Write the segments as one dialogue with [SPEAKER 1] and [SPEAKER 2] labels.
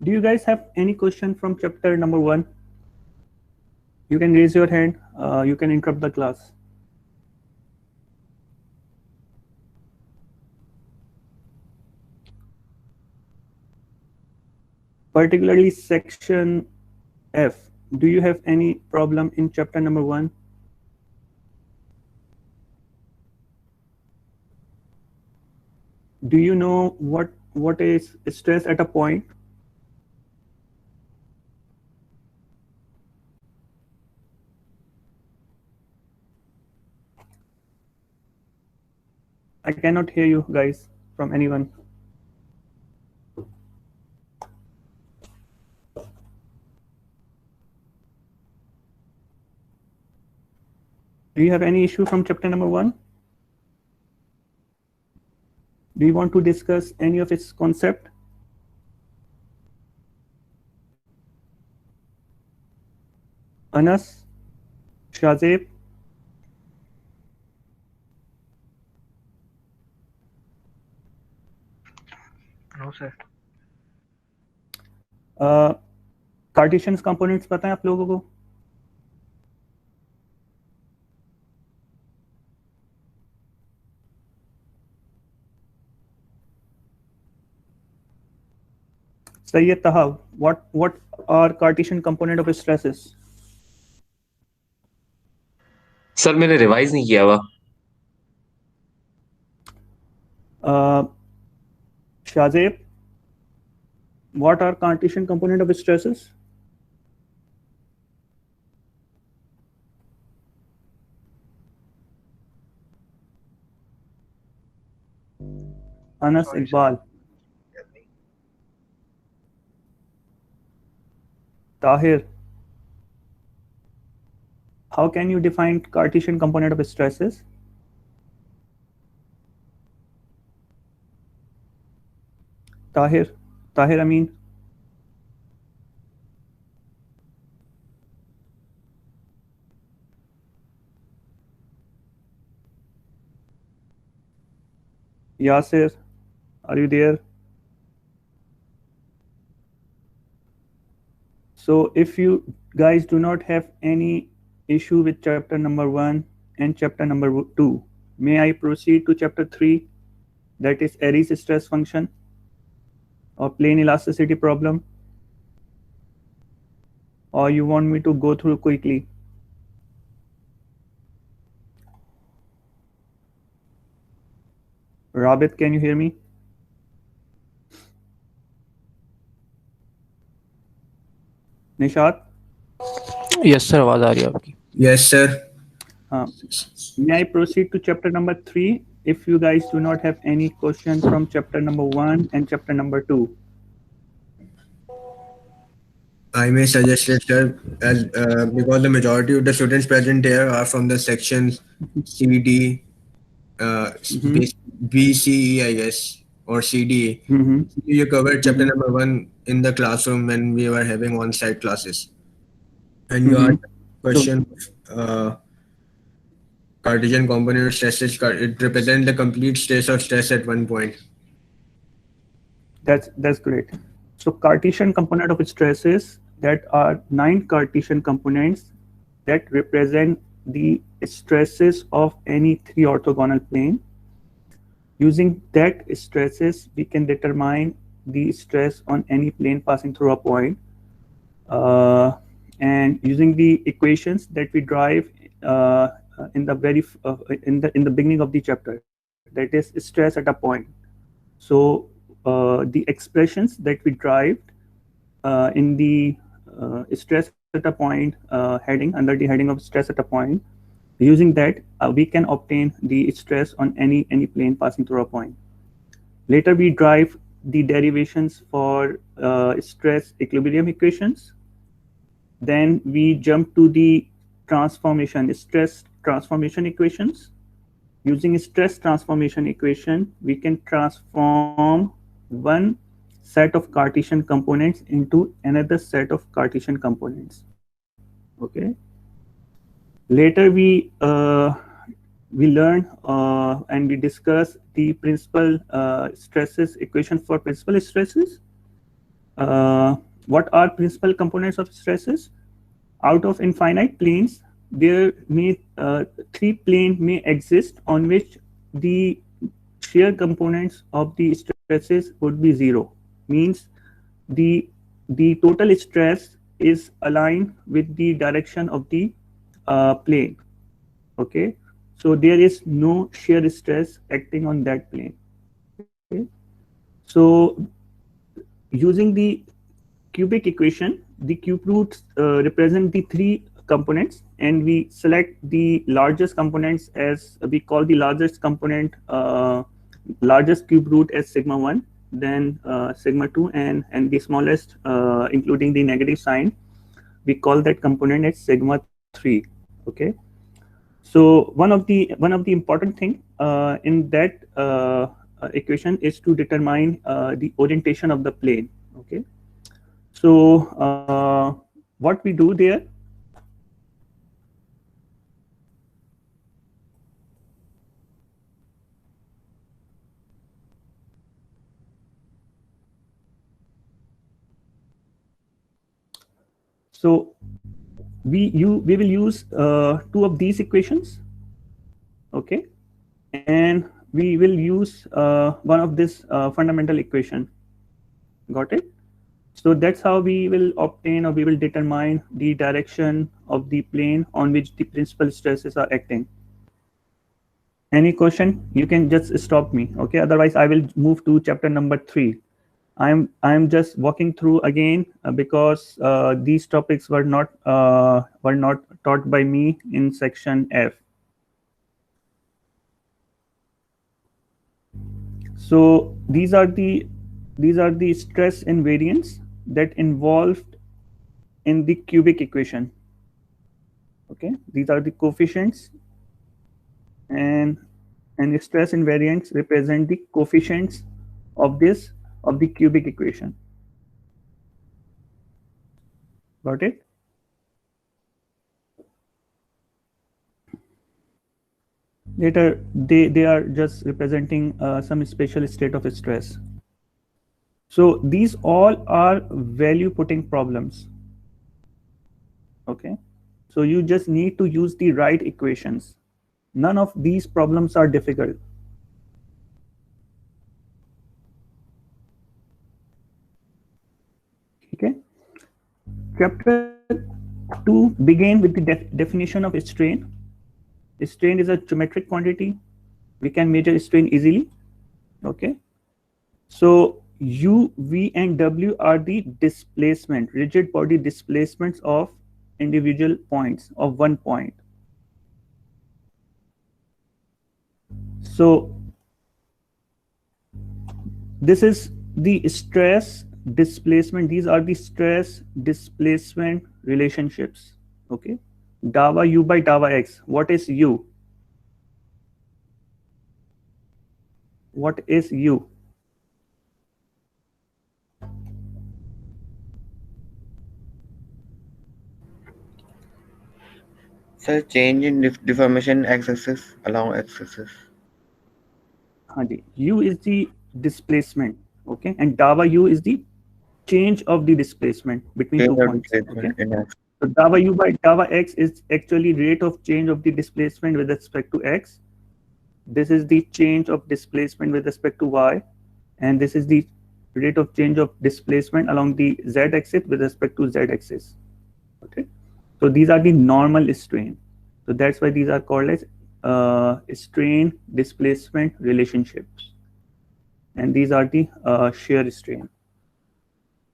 [SPEAKER 1] Do you guys have any question from chapter number 1? You can raise your hand. You can interrupt the class. Particularly section F. Do you have any problem in chapter number 1? Do you know what is stress at a point? I cannot hear you guys from anyone. Do you have any issue from chapter number 1? Do you want to discuss any of its concept? Anas, Shazib?
[SPEAKER 2] No, sir.
[SPEAKER 1] Cartesian components पता है आप लोगों को? Sayyid Taha, what are Cartesian component of stresses?
[SPEAKER 3] Sir मैंने revise नहीं किया हुआ।
[SPEAKER 1] Shazib, what are Cartesian component of stresses? Anas
[SPEAKER 2] Sorry, sir.
[SPEAKER 1] Iqbal. Tahir, how can you define Cartesian component of stresses? Tahir Amin. Yasir, are you there? So if you guys do not have any issue with chapter number 1 and chapter number 2, may I proceed to chapter 3, that is Airy's stress function or plane elasticity problem, or you want me to go through quickly? Rabit, can you hear me? Nishat?
[SPEAKER 4] Yes sir, आवाज आ रही है आपकी?
[SPEAKER 5] Yes sir.
[SPEAKER 1] May I proceed to chapter number 3 if you guys do not have any question from chapter number 1 and chapter number 2?
[SPEAKER 5] I may suggest it, sir, as because the majority of the students present here are from the sections C, D, B, C, E, I guess, or C, D. You covered chapter number 1 in the classroom when we were having on-site classes. And you asked a question of Cartesian component of stresses. It represents the complete state of stress at one point.
[SPEAKER 1] That's great. So Cartesian component of stresses, that are 9 Cartesian components that represent the stresses of any 3 orthogonal plane. Using that stresses, we can determine the stress on any plane passing through a point. And using the equations that we derive in the beginning of the chapter, that is stress at a point. So the expressions that we derived in the stress at a point heading, under the heading of stress at a point, using that we can obtain the stress on any plane passing through a point. Later we derive the derivations for stress equilibrium equations. Then we jump to the stress transformation equations. Using stress transformation equation, we can transform one set of Cartesian components into another set of Cartesian components. Okay. Later we learn and we discuss the principal stresses equation for principal stresses. what are principal components of stresses? Out of infinite planes, there may 3 planes may exist on which the shear components of the stresses would be 0. Means the total stress is aligned with the direction of the plane. Okay, so there is no shear stress acting on that plane. Okay, so using the cubic equation, the cube roots represent the 3 components, and we select the largest components as we call the largest component, largest cube root as sigma 1, then sigma 2, and the smallest, including the negative sign, we call that component as sigma 3. Okay, so one of the important thing in that equation is to determine the orientation of the plane. Okay, so what we do there, so we will use 2 of these equations. Okay, and we will use one of this fundamental equation. Got it? So that's how we will obtain, or we will determine the direction of the plane on which the principal stresses are acting. Any question? You can just stop me. Okay, otherwise I will move to chapter number 3. I'm just walking through again because these topics were not taught by me in section F. So these are the stress invariants that involved in the cubic equation. Okay, these are the coefficients, and the stress invariants represent the coefficients of the cubic equation. Got it? Later, they are just representing some special state of stress. So these all are value putting problems. Okay, so you just need to use the right equations. None of these problems are difficult. Okay, chapter 2 begin with the definition of strain. Strain is a geometric quantity. We can measure strain easily. Okay, so U, V, and W are the displacement, rigid body displacements of individual points of one point. So this is the stress displacement. These are the stress displacement relationships. Okay, Dava U by Dava X. What is U? What is U?
[SPEAKER 2] Sir, change in deformation x-axis along x-axis.
[SPEAKER 1] U is the displacement. Okay, and Dava U is the change of the displacement between
[SPEAKER 2] Change
[SPEAKER 1] 2
[SPEAKER 2] of
[SPEAKER 1] points.
[SPEAKER 2] displacement
[SPEAKER 1] Okay,
[SPEAKER 2] in x.
[SPEAKER 1] so Dava U by Dava X is actually rate of change of the displacement with respect to X. This is the change of displacement with respect to Y, and this is the rate of change of displacement along the Z axis with respect to Z axis. Okay, so these are the normal strain. So that's why these are called as strain displacement relationships, and these are the shear strain.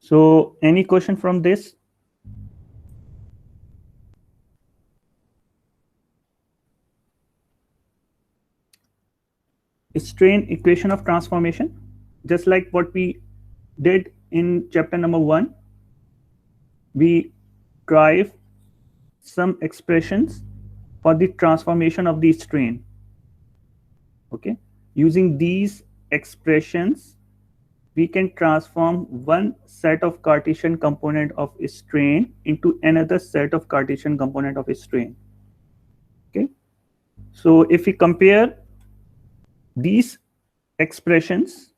[SPEAKER 1] So any question from this? Strain equation of transformation, just like what we did in chapter number 1, we derive some expressions for the transformation of the strain. Okay, using these expressions, we can transform one set of Cartesian component of strain into another set of Cartesian component of strain. Okay, so if we compare these expressions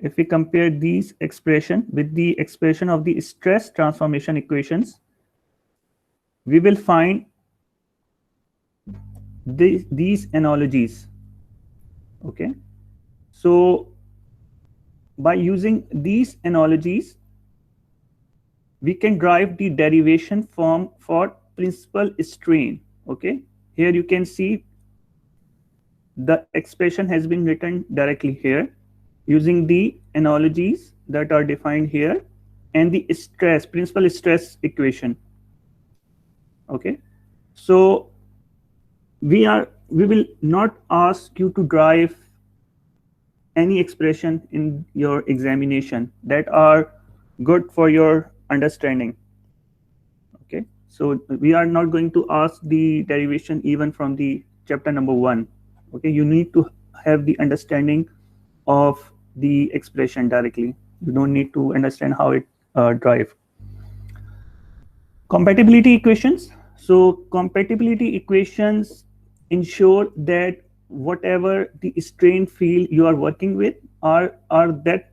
[SPEAKER 1] if we compare these expression with the expression of the stress transformation equations, we will find these analogies. Okay, so by using these analogies, we can derive the derivation form for principal strain. Okay, here you can see the expression has been written directly here using the analogies that are defined here and the principal stress equation. Okay, so we will not ask you to derive any expression in your examination that are good for your understanding. Okay, so we are not going to ask the derivation even from the chapter number 1. Okay, you need to have the understanding of the expression directly. You don't need to understand how it drive. Compatibility equations. So compatibility equations ensure that whatever the strain field you are working with are that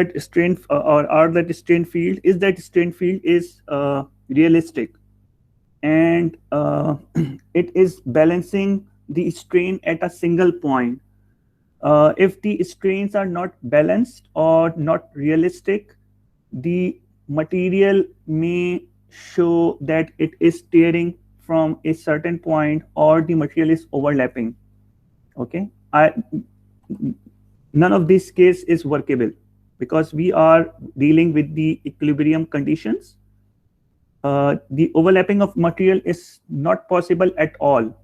[SPEAKER 1] strain field is realistic, and it is balancing the strain at a single point. If the strains are not balanced or not realistic, the material may show that it is tearing from a certain point or the material is overlapping. Okay, none of this case is workable because we are dealing with the equilibrium conditions. The overlapping of material is not possible at all.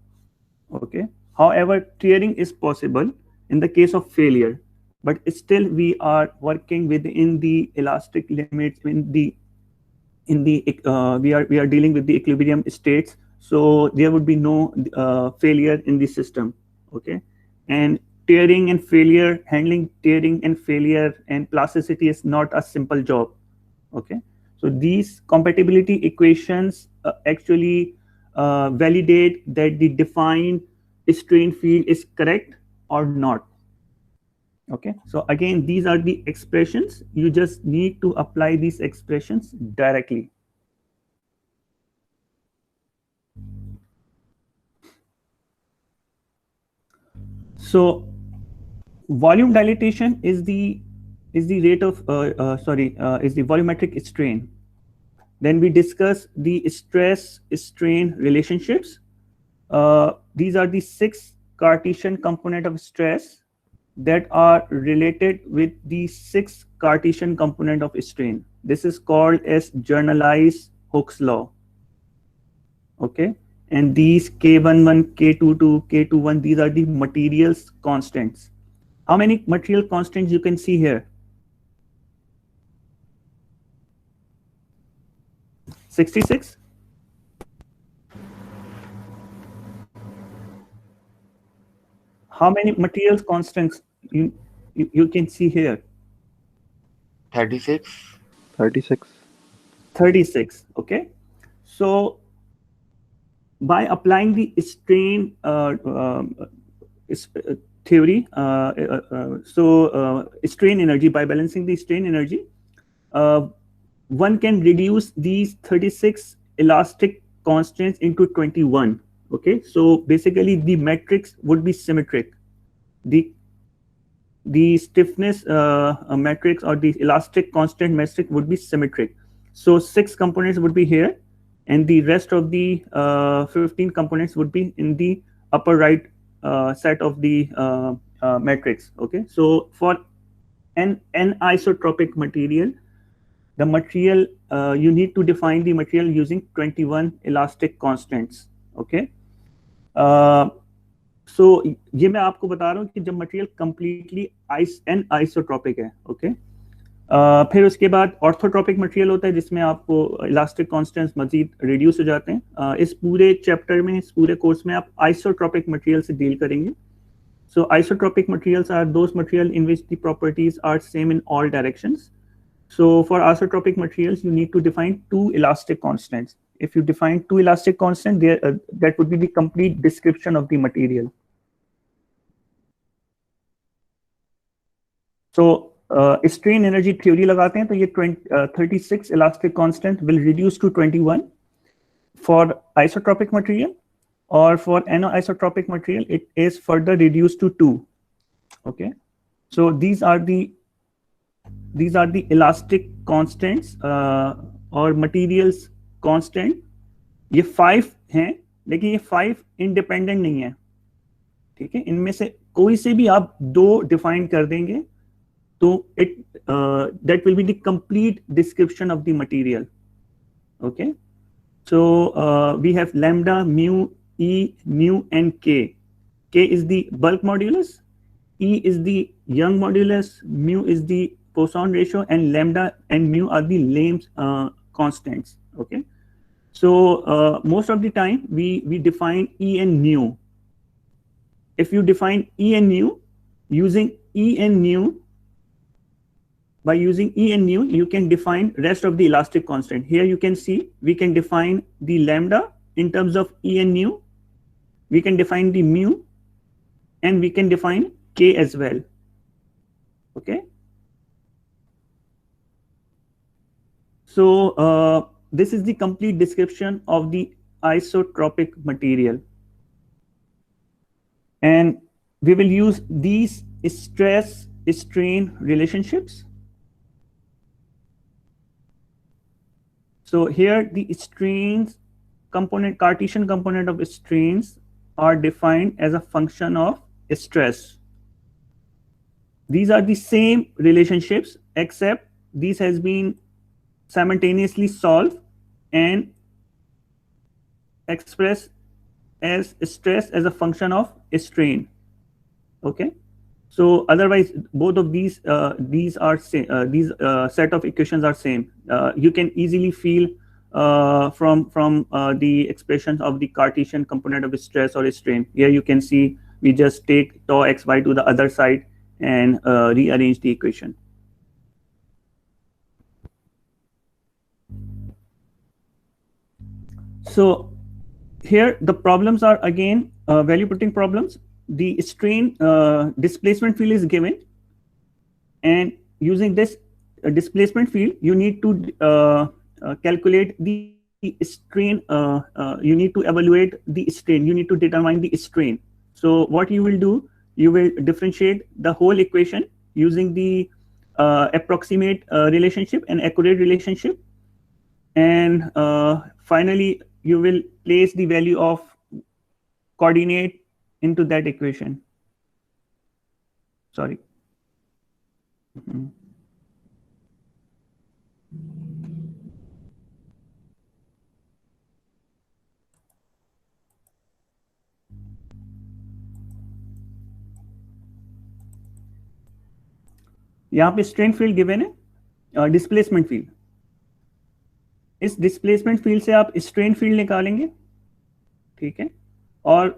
[SPEAKER 1] Okay, however, tearing is possible in the case of failure, but still we are working within the elastic limits. We are dealing with the equilibrium states, so there would be no failure in the system. Okay, and handling tearing and failure and plasticity is not a simple job. Okay, so these compatibility equations actually validate that the defined strain field is correct or not. Okay, so again, these are the expressions. You just need to apply these expressions directly. So volume dilatation is the rate of is the volumetric strain. Then we discuss the stress strain relationships. These are the 6 Cartesian component of stress that are related with the 6 Cartesian component of strain. This is called as generalized Hooke's law. Okay, and these K11, K22, K21, these are the materials constants. How many material constants you can see here? 66. How many materials constants you can see here?
[SPEAKER 2] 36.
[SPEAKER 4] 36.
[SPEAKER 1] 36. Okay, so by applying the strain theory, strain energy, by balancing the strain energy, one can reduce these 36 elastic constants into 21. Okay, so basically the matrix would be symmetric. The stiffness matrix or the elastic constant matrix would be symmetric. So 6 components would be here, and the rest of the 15 components would be in the upper right set of the matrix. Okay, so for an anisotropic material, the material you need to define the material using 21 elastic constants. Okay, so ये मैं आपको बता रहा हूँ कि जब material completely isotropic है. Okay, फिर उसके बाद ऑर्थोट्रॉपिक मटेरियल होता है जिसमें आपको इलास्टिक कांस्टेंट्स मजीद रिड्यूस हो जाते हैं. इस पूरे चैप्टर में, इस पूरे कोर्स में आप आइसोट्रॉपिक मटेरियल से डील करेंगे. So isotropic materials are those materials in which the properties are same in all directions. So for isotropic materials, you need to define 2 elastic constants. If you define 2 elastic constants, that would be the complete description of the material. So strain energy theory लगाते हैं तो ये 36 elastic constant will reduce to 21 for isotropic material, or for anisotropic material it is further reduced to 2. Okay, so these are the elastic constants or materials constant. ये 5 हैं, लेकिन ये 5 independent नहीं है, ठीक है। इनमें से कोई से भी आप 2 डिफाइन कर देंगे तो it that will be the complete description of the material. Okay, so we have lambda, mu, E, mu and K. K is the bulk modulus, E is the Young modulus, mu is the Poisson ratio, and lambda and mu are the Lame's constants. Okay, so most of the time we define E and nu. If you define E and nu using E and nu, by using E and nu, you can define rest of the elastic constant. Here you can see we can define the lambda in terms of E and nu, we can define the mu, and we can define K as well. Okay, so this is the complete description of the isotropic material, and we will use these stress strain relationships. So here the strains component, Cartesian component of strains are defined as a function of stress. These are the same relationships, except this has been simultaneously solved and expressed as stress as a function of strain. Okay, so otherwise both of these are same, these set of equations are same. You can easily feel from the expressions of the Cartesian component of stress or strain. Here you can see we just take tau xy to the other side and rearrange the equation. So here the problems are again value putting problems. The strain displacement field is given, and using this displacement field you need to calculate the strain, you need to evaluate the strain, you need to determine the strain. So what you will do, you will differentiate the whole equation using the approximate relationship and accurate relationship, and finally you will place the value of coordinate into that equation. Sorry. यहाँ पे strain field given है, displacement field, इस displacement field से आप strain field निकालेंगे, ठीक है, और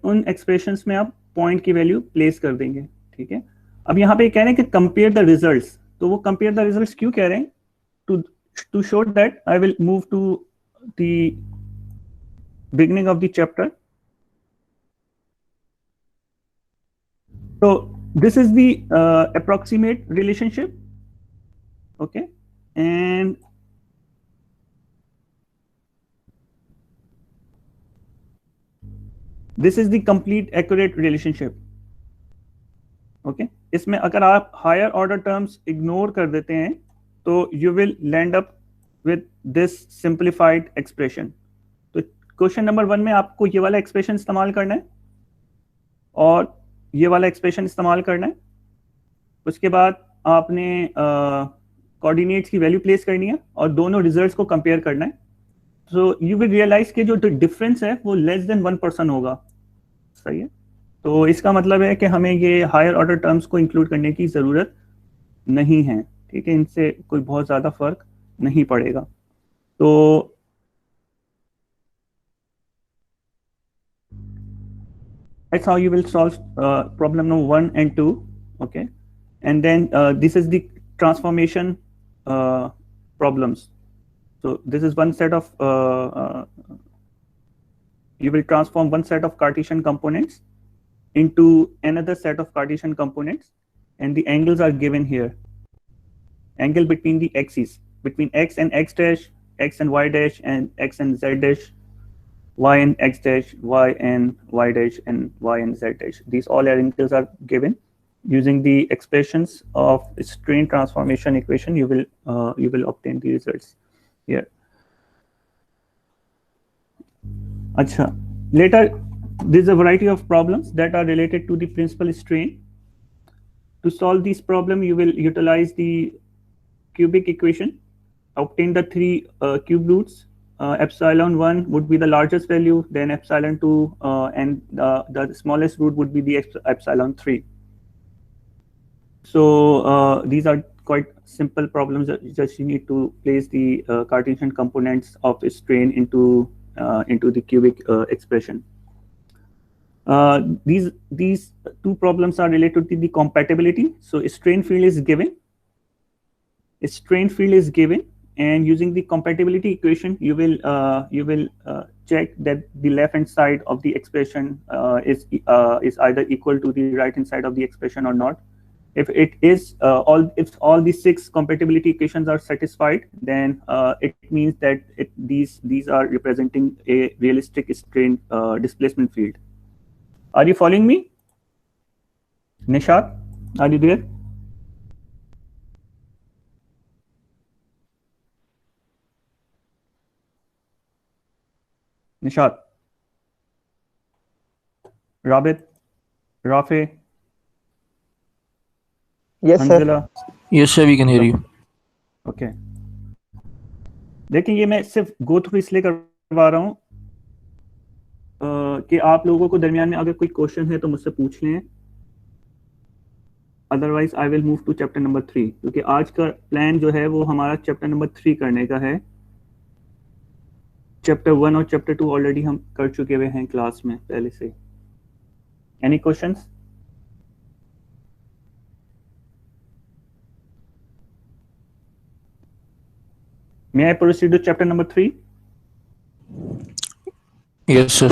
[SPEAKER 1] उन एक्सप्रेशंस में आप पॉइंट की वैल्यू प्लेस कर देंगे, ठीक है। अब यहाँ पे कह रहे हैं कि कंपेयर द रिजल्ट्स, तो वो कंपेयर द रिजल्ट्स क्यों कह रहे हैं? To show that I will move to the beginning of the chapter. So this is the approximate relationship, okay, and this is the complete accurate relationship. Okay, इसमें अगर आप higher order terms ignore कर देते हैं तो you will land up with this simplified expression. तो question number 1 में आपको ये वाला एक्सप्रेशन इस्तेमाल करना है और ये वाला एक्सप्रेशन इस्तेमाल करना है. उसके बाद आपने कोऑर्डिनेट्स की वैल्यू प्लेस करनी है और दोनों रिजल्ट्स को कंपेयर करना है. सो यू विल रियलाइज कि जो डिफरेंस है वो लेस देन 1% होगा. सही है. तो इसका मतलब है कि हमें ये हायर ऑर्डर टर्म्स को इंक्लूड करने की ज़रूरत नहीं है. ठीक है, इनसे कोई बहुत ज़्यादा फर्क नहीं पड़ेगा. तो that's how you will solve problem number 1 and 2. Okay, and then this is the transformation problems. So this is one set of you will transform one set of Cartesian components into another set of Cartesian components, and the angles are given here. Angle between the axes, between x and x dash, x and y dash, and x and z dash, y and x dash, y and y dash, and y and z dash. These all angles are given using the expressions of strain transformation equation. You will obtain the results here. Acha. Later, there's a variety of problems that are related to the principal strain. To solve this problem, you will utilize the cubic equation, obtain the three cube roots. Epsilon 1 would be the largest value, then epsilon 2, and the smallest root would be the epsilon 3. So these are quite simple problems. Just you need to place the Cartesian components of strain into the cubic expression. These two problems are related to the compatibility. So strain field is given. A strain field is given, and using the compatibility equation, you will check that the left hand side of the expression is either equal to the right hand side of the expression or not. If it is if all the 6 compatibility equations are satisfied, then it means that these are representing a realistic strain displacement field. Are you following me? Nishat, are you there? Nishat, Rabit, Rafe,
[SPEAKER 6] Yes, sir.
[SPEAKER 1] Hanzala.
[SPEAKER 4] Yes, sir, we can hear you.
[SPEAKER 1] Okay देखिए, ये मैं सिर्फ go through इसलिए करवा रहा हूँ कि आप लोगों को दरमियान में अगर कोई क्वेश्चन है तो मुझसे पूछ लें, otherwise I will move to chapter number 3, क्योंकि आज का प्लान जो है वो हमारा चैप्टर नंबर 3 करने का है. चैप्टर 1 और चैप्टर 2 ऑलरेडी हम कर चुके हुए हैं क्लास में पहले से. Any questions? May I proceed to chapter number 3?
[SPEAKER 4] Yes, sir.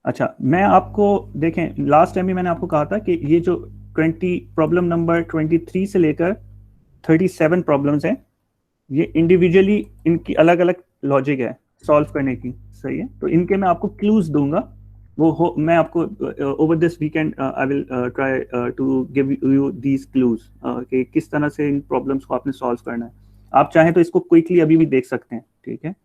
[SPEAKER 1] अच्छा, मैं आपको देखें, लास्ट टाइम भी मैंने आपको कहा था कि ये जो 20 प्रॉब्लम नंबर 23 से लेकर 37 प्रॉब्लम्स हैं, ये इंडिविजुअली इनकी अलग अलग लॉजिक है सॉल्व करने की. सही है, तो इनके मैं आपको क्लूज दूंगा. मैं आपको over this weekend I will try to give you these clues कि किस तरह से इन प्रॉब्लम्स को आपने सॉल्व करना है. आप चाहें तो इसको क्विकली अभी भी देख सकते हैं. ठीक है,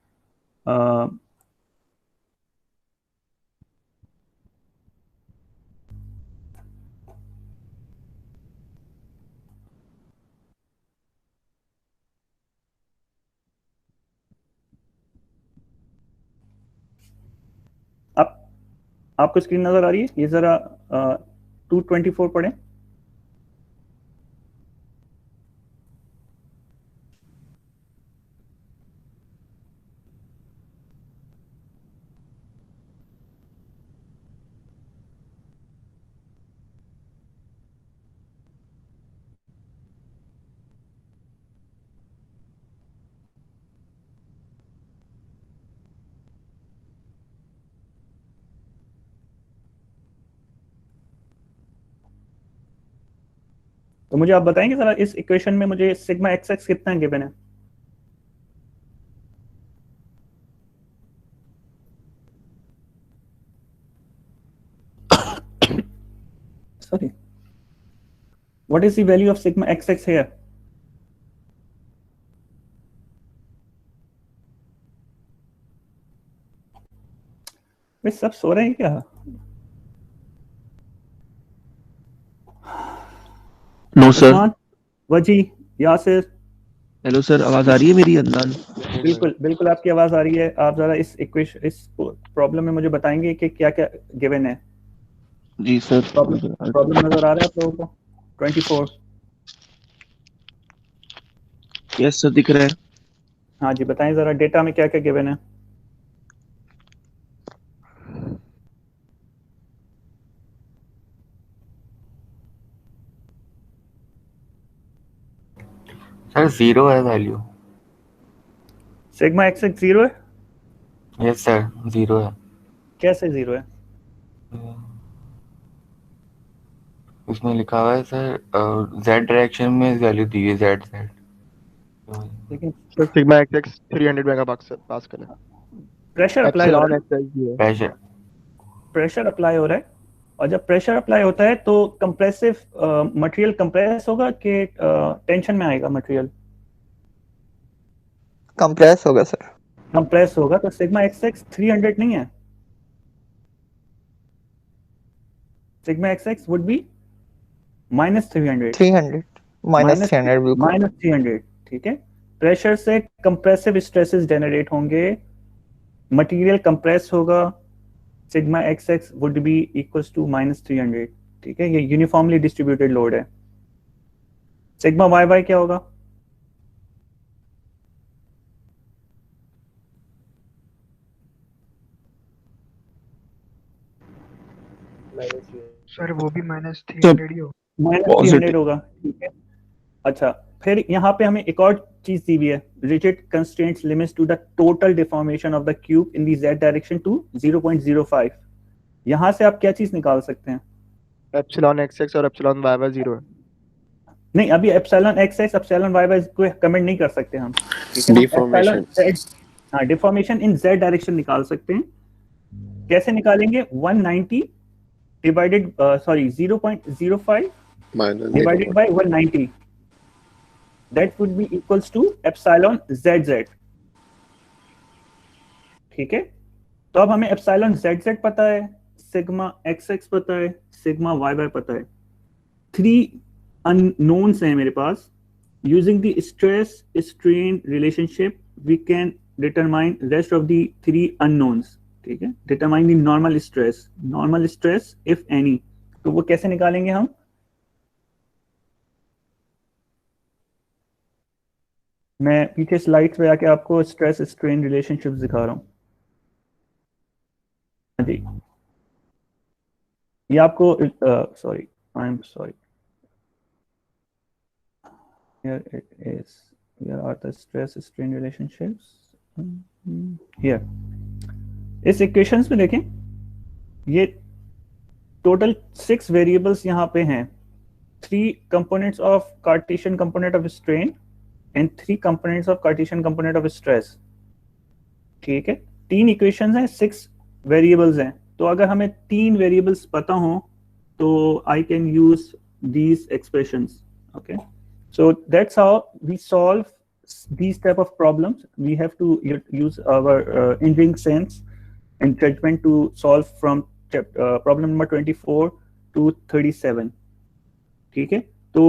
[SPEAKER 1] आपको स्क्रीन नजर आ रही है? ये जरा 224 पढ़ें. तो मुझे आप बताएंगे जरा, इस इक्वेशन में मुझे सिग्मा एक्स एक्स कितना गिवन है? Sorry, what is the value of sigma xx here? वे सब सो रहे हैं क्या?
[SPEAKER 7] No sir.
[SPEAKER 1] वजी, यासिर.
[SPEAKER 7] हेलो सर, आवाज आ रही है मेरी? अदनान.
[SPEAKER 1] बिल्कुल बिल्कुल आपकी आवाज आ रही है. आप जरा इस इक्वेशन, इस प्रॉब्लम में मुझे बताएंगे कि क्या क्या गिवन है.
[SPEAKER 7] जी सर.
[SPEAKER 1] प्रॉब्लम नजर आ रहा है आप लोगों को? 24.
[SPEAKER 7] यस सर, दिख रहा है.
[SPEAKER 1] हाँ जी, बताएं जरा डेटा में क्या क्या गिवन है.
[SPEAKER 2] सर 0 है वैल्यू.
[SPEAKER 1] सिग्मा एक्स एक्स 0 है?
[SPEAKER 2] यस सर, 0 है.
[SPEAKER 1] कैसे 0 है?
[SPEAKER 2] उसमें लिखा हुआ है सर z डायरेक्शन में वैल्यू दी है z z।
[SPEAKER 1] लेकिन
[SPEAKER 6] सर सिग्मा एक्स 300 मेगापास्कल है।
[SPEAKER 1] प्रेशर अप्लाई हो रहा
[SPEAKER 6] एप्सिलॉन
[SPEAKER 1] है,
[SPEAKER 6] एक्स भी है।
[SPEAKER 2] प्रेशर
[SPEAKER 1] प्रेशर अप्लाई हो रहा है, और जब प्रेशर अप्लाई होता है तो कंप्रेसिव मटेरियल कंप्रेस होगा कि टेंशन में आएगा मटेरियल?
[SPEAKER 8] कंप्रेस होगा सर।
[SPEAKER 1] कंप्रेस होगा, तो सिग्मा एक्स 300 नहीं है, सिग्मा एक्स वुड बी -300,
[SPEAKER 8] 300 -300 बिल्कुल।
[SPEAKER 1] -300, ठीक है। प्रेशर से कंप्रेसिव स्ट्रेसेस जनरेट होंगे, मटेरियल कंप्रेस होगा, sigma X would be equals to -300, ठीक है। ये यूनिफॉर्मली डिस्ट्रीब्यूटेड लोड है। सिग्मा वाई क्या होगा?
[SPEAKER 9] सर वो भी -300 ही हो।
[SPEAKER 1] -300 होगा, ठीक है। अच्छा, फिर यहाँ पे हमें एक और चीज दी हुई है, rigid constraints limits to the total deformation of the cube in the z direction to 0.05। यहाँ से आप क्या चीज निकाल सकते हैं?
[SPEAKER 6] एप्सिलॉन एक्स और एप्सिलॉन वाई 0 है।
[SPEAKER 1] नहीं, अभी एप्सिलॉन एक्स एप्सिलॉन वाई को कमेंट नहीं कर सकते हम, ठीक है।
[SPEAKER 10] डिफॉर्मेशन,
[SPEAKER 1] हाँ, डिफॉर्मेशन इन z डायरेक्शन निकाल सकते हैं। कैसे निकालेंगे? 190 divided 0.05 divided by 190, that would be equals to epsilon zz, ठीक है। तो अब हमें एप्सिलॉन zz पता है, सिग्मा xx पता है, सिग्मा yy पता है, 3 अननोन्स हैं मेरे पास। Using the stress strain relationship we can determine rest of the 3 unknowns, ठीक है। Determine the normal stress if any. तो वो कैसे निकालेंगे हम? मैं पीछे स्लाइड्स पे आके आपको स्ट्रेस स्ट्रेन रिलेशनशिप दिखा रहा हूँ। हाँ जी, ये आपको sorry, I am sorry, here it is, here are the stress strain relationships here। इस इक्वेशंस में देखें, ये टोटल 6 वेरिएबल्स यहाँ पे हैं, 3 components of Cartesian component of strain and 3 components of Cartesian component of stress, ठीक है। 3 इक्वेशंस हैं, 6 वेरिएबल्स हैं। तो अगर हमें 3 वेरिएबल्स पता हो तो I can use these expressions, okay। So that's how we solve these type of problems. We have to use our engineering sense and judgment to solve from problem number 24 to 37, ठीक है। तो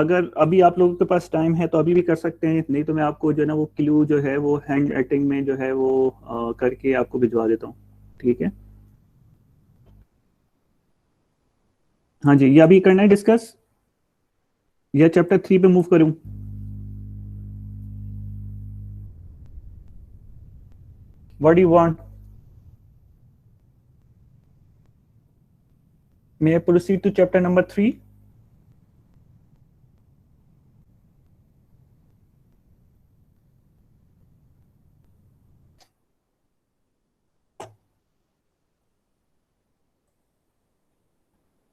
[SPEAKER 1] अगर अभी आप लोगों के पास टाइम है तो अभी भी कर सकते हैं, नहीं तो मैं आपको जो है ना वो क्लू जो है वो हैंड राइटिंग में जो है वो करके आपको भिजवा देता हूँ, ठीक है। हाँ जी, ये अभी करना है डिस्कस या चैप्टर 3 पे मूव करूं? What do you want? May I proceed to chapter number 3?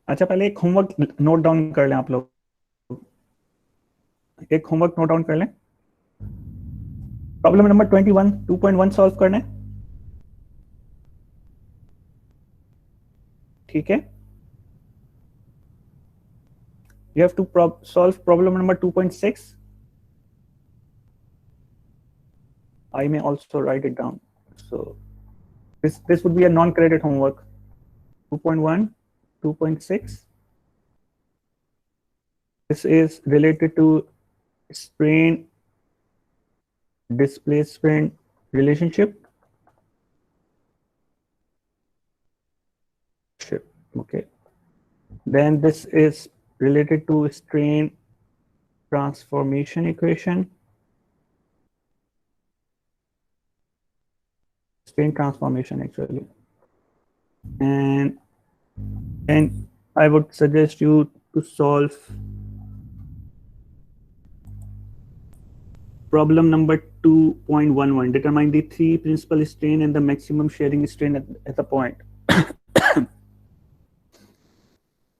[SPEAKER 1] अच्छा, पहले एक होमवर्क नोट डाउन कर लें आप लोग, एक होमवर्क नोट डाउन कर लें। प्रॉब्लम नंबर 21 2.1 सॉल्व करना है, ठीक है। You have to solve problem number 2.6. I may also write it down. So this would be a non-credit homework. 2.1, 2.6. This is related to strain displacement relationship. Okay. Then this is related to strain transformation equation. Strain transformation actually. And I would suggest you to solve problem number 2.11. Determine the 3 principal strain and the maximum shearing strain at the point.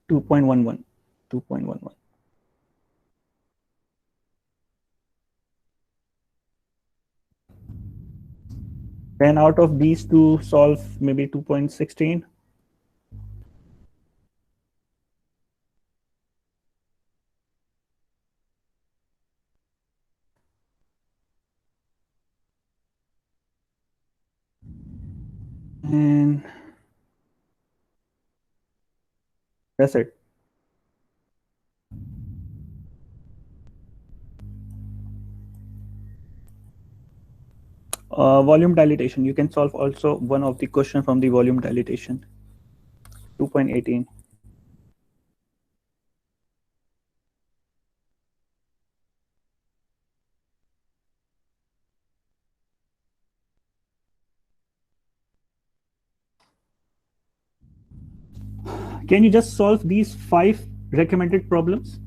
[SPEAKER 1] 2.11. 2.11. Then out of these two, solve maybe 2.16. And that's it. Volume dilatation. You can solve also one of the question from the volume dilatation. 2.18. Can you just solve these 5 recommended problems?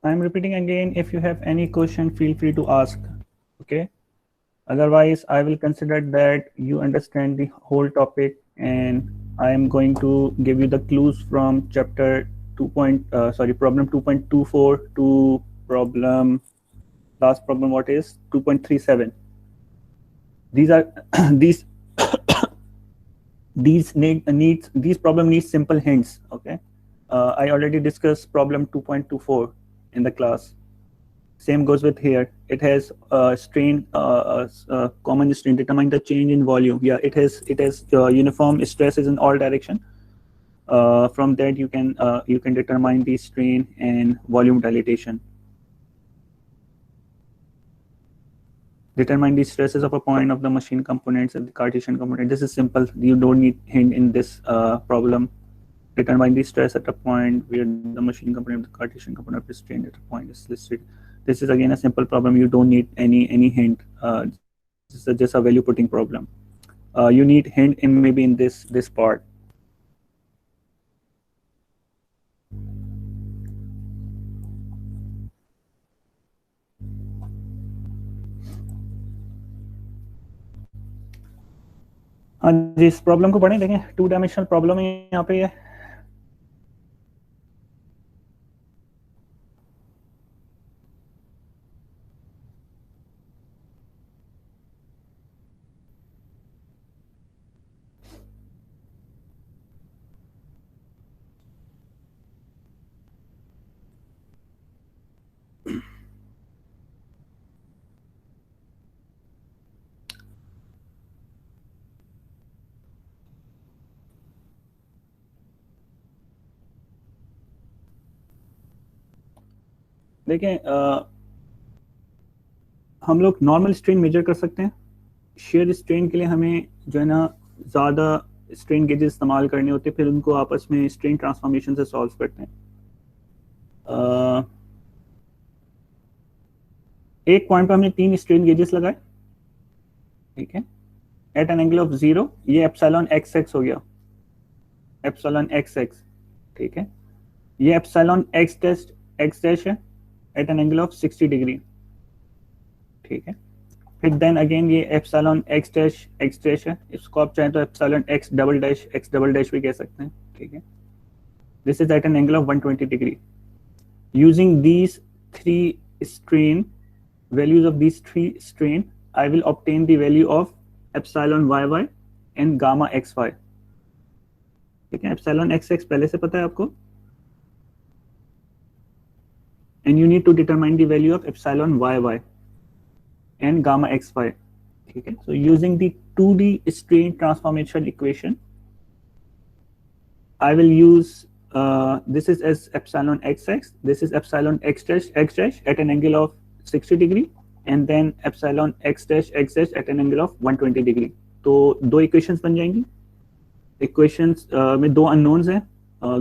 [SPEAKER 1] I'm repeating again, if you have any question, feel free to ask, okay? Otherwise, I will consider that you understand the whole topic, and I am going to give you the clues from chapter problem 2.24 to problem, last problem, what is 2.37. These are these problem needs simple hints, okay? I already discussed problem 2.24 in the class. Same goes with here. It has strain, common strain, determine the change in volume. Yeah, it has uniform stresses in all direction. From that you can determine the strain and volume dilatation. Determine the stresses of a point of the machine components and the Cartesian component. This is simple. You don't need hint in this problem. Determine the stress at a point where the machine component of the Cartesian component is strained at a point is listed. This is again a simple problem. You don't need any hint. This is just a value putting problem. You need hint in maybe in this part. हाँ जी, इस problem को पढ़ें, देखें 2 dimensional problem है यहाँ पे। देखें, हम लोग नॉर्मल स्ट्रेन मेजर कर सकते हैं। शेयर स्ट्रेन के लिए हमें जो है ना ज़्यादा स्ट्रेन गेजेस इस्तेमाल करने होते हैं, फिर उनको आपस में स्ट्रेन ट्रांसफॉर्मेशन से सॉल्व करते हैं। एक पॉइंट पर हमने 3 स्ट्रेन गेजेस लगाए, ठीक है, एट एन एंगल ऑफ 0। ये एप्सिलॉन XX हो गया, एप्सिलॉन XX, ठीक है। ये एप्सिलॉन X डैश है at an angle of 60 degree, ठीक है। फिर देन अगेन ये एप्सिलॉन X डैश है, इसको आप चाहें तो एप्सिलॉन X डबल डैश भी कह सकते हैं, ठीक है। This is at an angle of 120 degree. Using these 3 strain values of these 3 strain, I will obtain the value of epsilon YY and gamma XY, ठीक है। एप्सिलॉन XX पहले से पता है आपको, and you need to determine the value of epsilon YY and gamma XY, ठीक है। So using the 2D strain transformation equation, I will use this is epsilon XX, this is epsilon X dash at an angle of 60 degree, and then epsilon x dash at an angle of 120 degree. तो दो equations बन जाएंगी. Equations में दो unknowns हैं,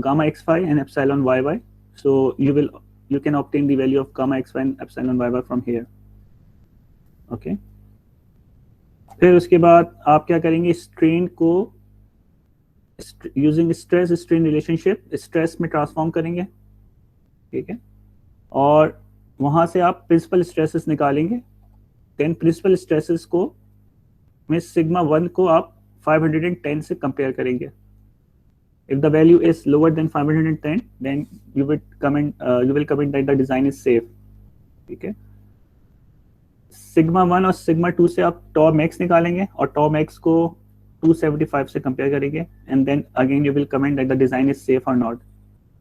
[SPEAKER 1] gamma xy and epsilon yy. So you can obtain the value of gamma xy and epsilon yy from here. Okay. फिर उसके बाद आप क्या करेंगे, स्ट्रेन को using stress strain relationship stress में ट्रांसफॉर्म करेंगे. ठीक है. और वहां से आप प्रिंसिपल स्ट्रेसेस निकालेंगे. देन प्रिंसिपल स्ट्रेसेस को में सिग्मा 1 को आप 510 से कंपेयर करेंगे. If the value is lower than 510, then you will comment that the design is safe. ठीक है. सिग्मा 1 और सिग्मा 2 से आप tau max निकालेंगे और tau max को 275 से कंपेयर करेंगे, and then again you will comment that the design is safe or not.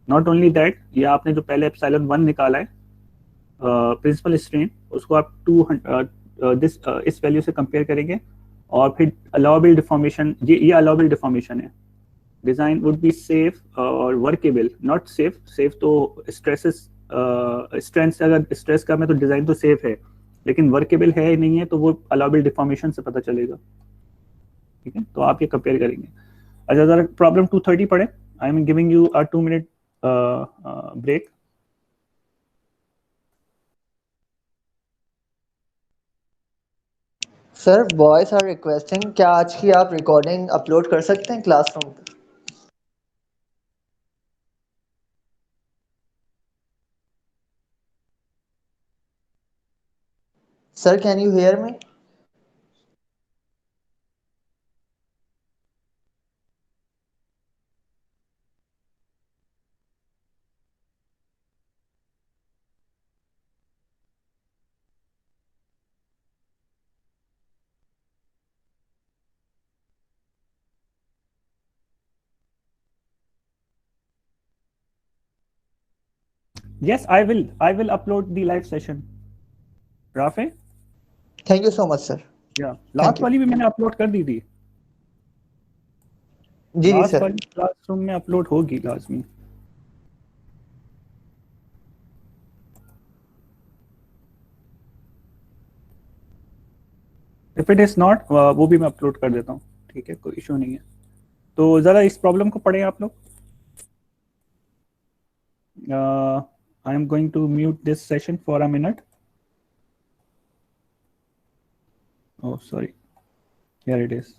[SPEAKER 1] Not only that, ये आपने जो पहले epsilon 1 निकाला है प्रिंसिपल स्ट्रेन, उसको आप 200 इस वैल्यू से कंपेयर करेंगे और फिर अलाउबल डिफॉर्मेशन, ये अलाउबल डिफॉर्मेशन है. डिजाइन वुड बी सेफ और वर्केबल, नॉट सेफ. सेफ तो स्ट्रेसेस स्ट्रेंथ, अगर स्ट्रेस का में तो डिजाइन तो सेफ है, लेकिन वर्केबल है नहीं है तो वो अलाउबल डिफॉर्मेशन से पता चलेगा. ठीक है. तो आप ये कंपेयर करेंगे. अच्छा, जरा प्रॉब्लम 230 पढ़े. I am giving you a 2 minute break.
[SPEAKER 8] Sir boys are requesting, क्या आज की आप रिकॉर्डिंग अपलोड कर सकते हैं क्लासरूम पे? Sir can you hear me?
[SPEAKER 1] Yes, I will upload the live session. Rafe,
[SPEAKER 8] thank you so much sir.
[SPEAKER 1] या last वाली भी मैंने अपलोड कर दी थी.
[SPEAKER 8] जी
[SPEAKER 1] लास्ट
[SPEAKER 8] सर.
[SPEAKER 1] वाली क्लासरूम में अपलोड होगी लाजमी. इफ इट इज नॉट, वो भी मैं अपलोड कर देता हूँ. ठीक है, कोई इशू नहीं है. तो जरा इस प्रॉब्लम को पढ़ें आप लोग. I am going to mute this session for a minute. Oh, sorry. Here it is.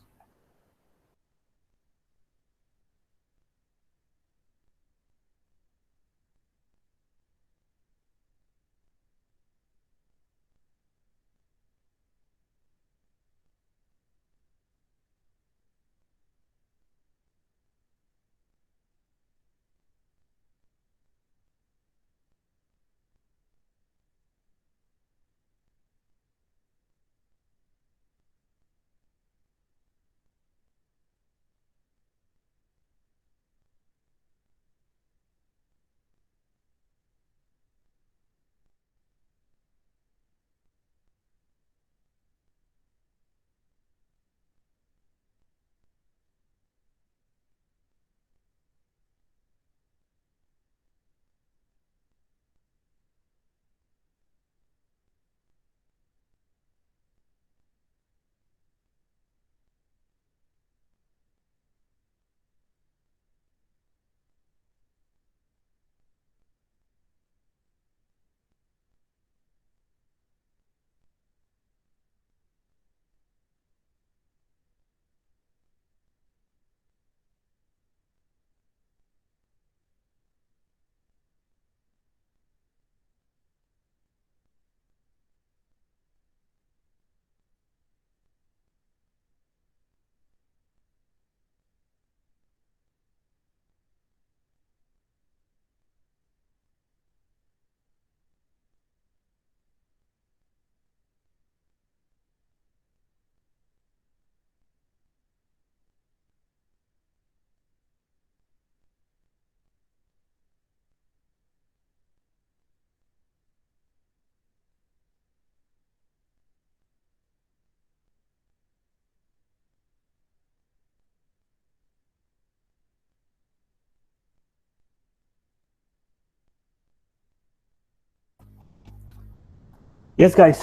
[SPEAKER 1] Yes, guys.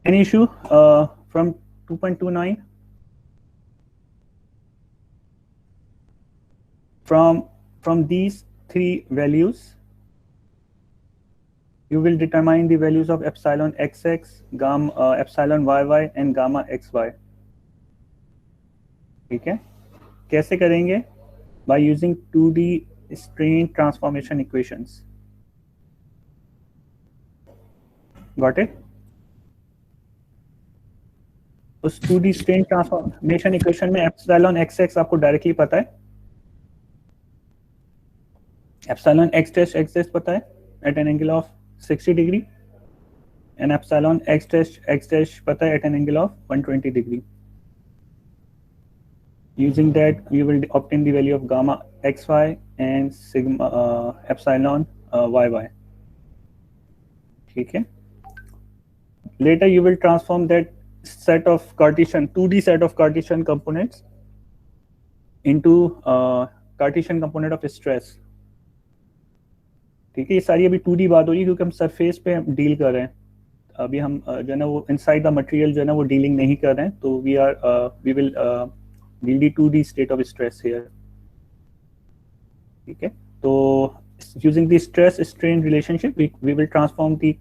[SPEAKER 1] Any issue from 2.29? From these three values, you will determine the values of epsilon xx, gamma epsilon yy and gamma xy. ठीक है, कैसे करेंगे? By using 2D strain transformation equations. Got it? उस 2D strain transformation equation में epsilon xx आपको directly पता है, epsilon x dash पता है at an angle of 60 degree and epsilon x dash पता है at an angle of 120 degree. Using that, we will obtain the value of gamma xy and sigma epsilon yy. ठीक है. Later, you will transform that set of Cartesian 2D set of Cartesian components into Cartesian component of stress. ठीक है, ये सारी अभी 2D बात हो रही है क्योंकि हम सरफेस पे डील कर रहे हैं. अभी हम जो है ना वो इनसाइड द मटेरियल जो है ना वो डीलिंग नहीं कर रहे हैं, तो we will the 2D state of stress here. ठीक है, तो using the stress strain relationship, we will transform the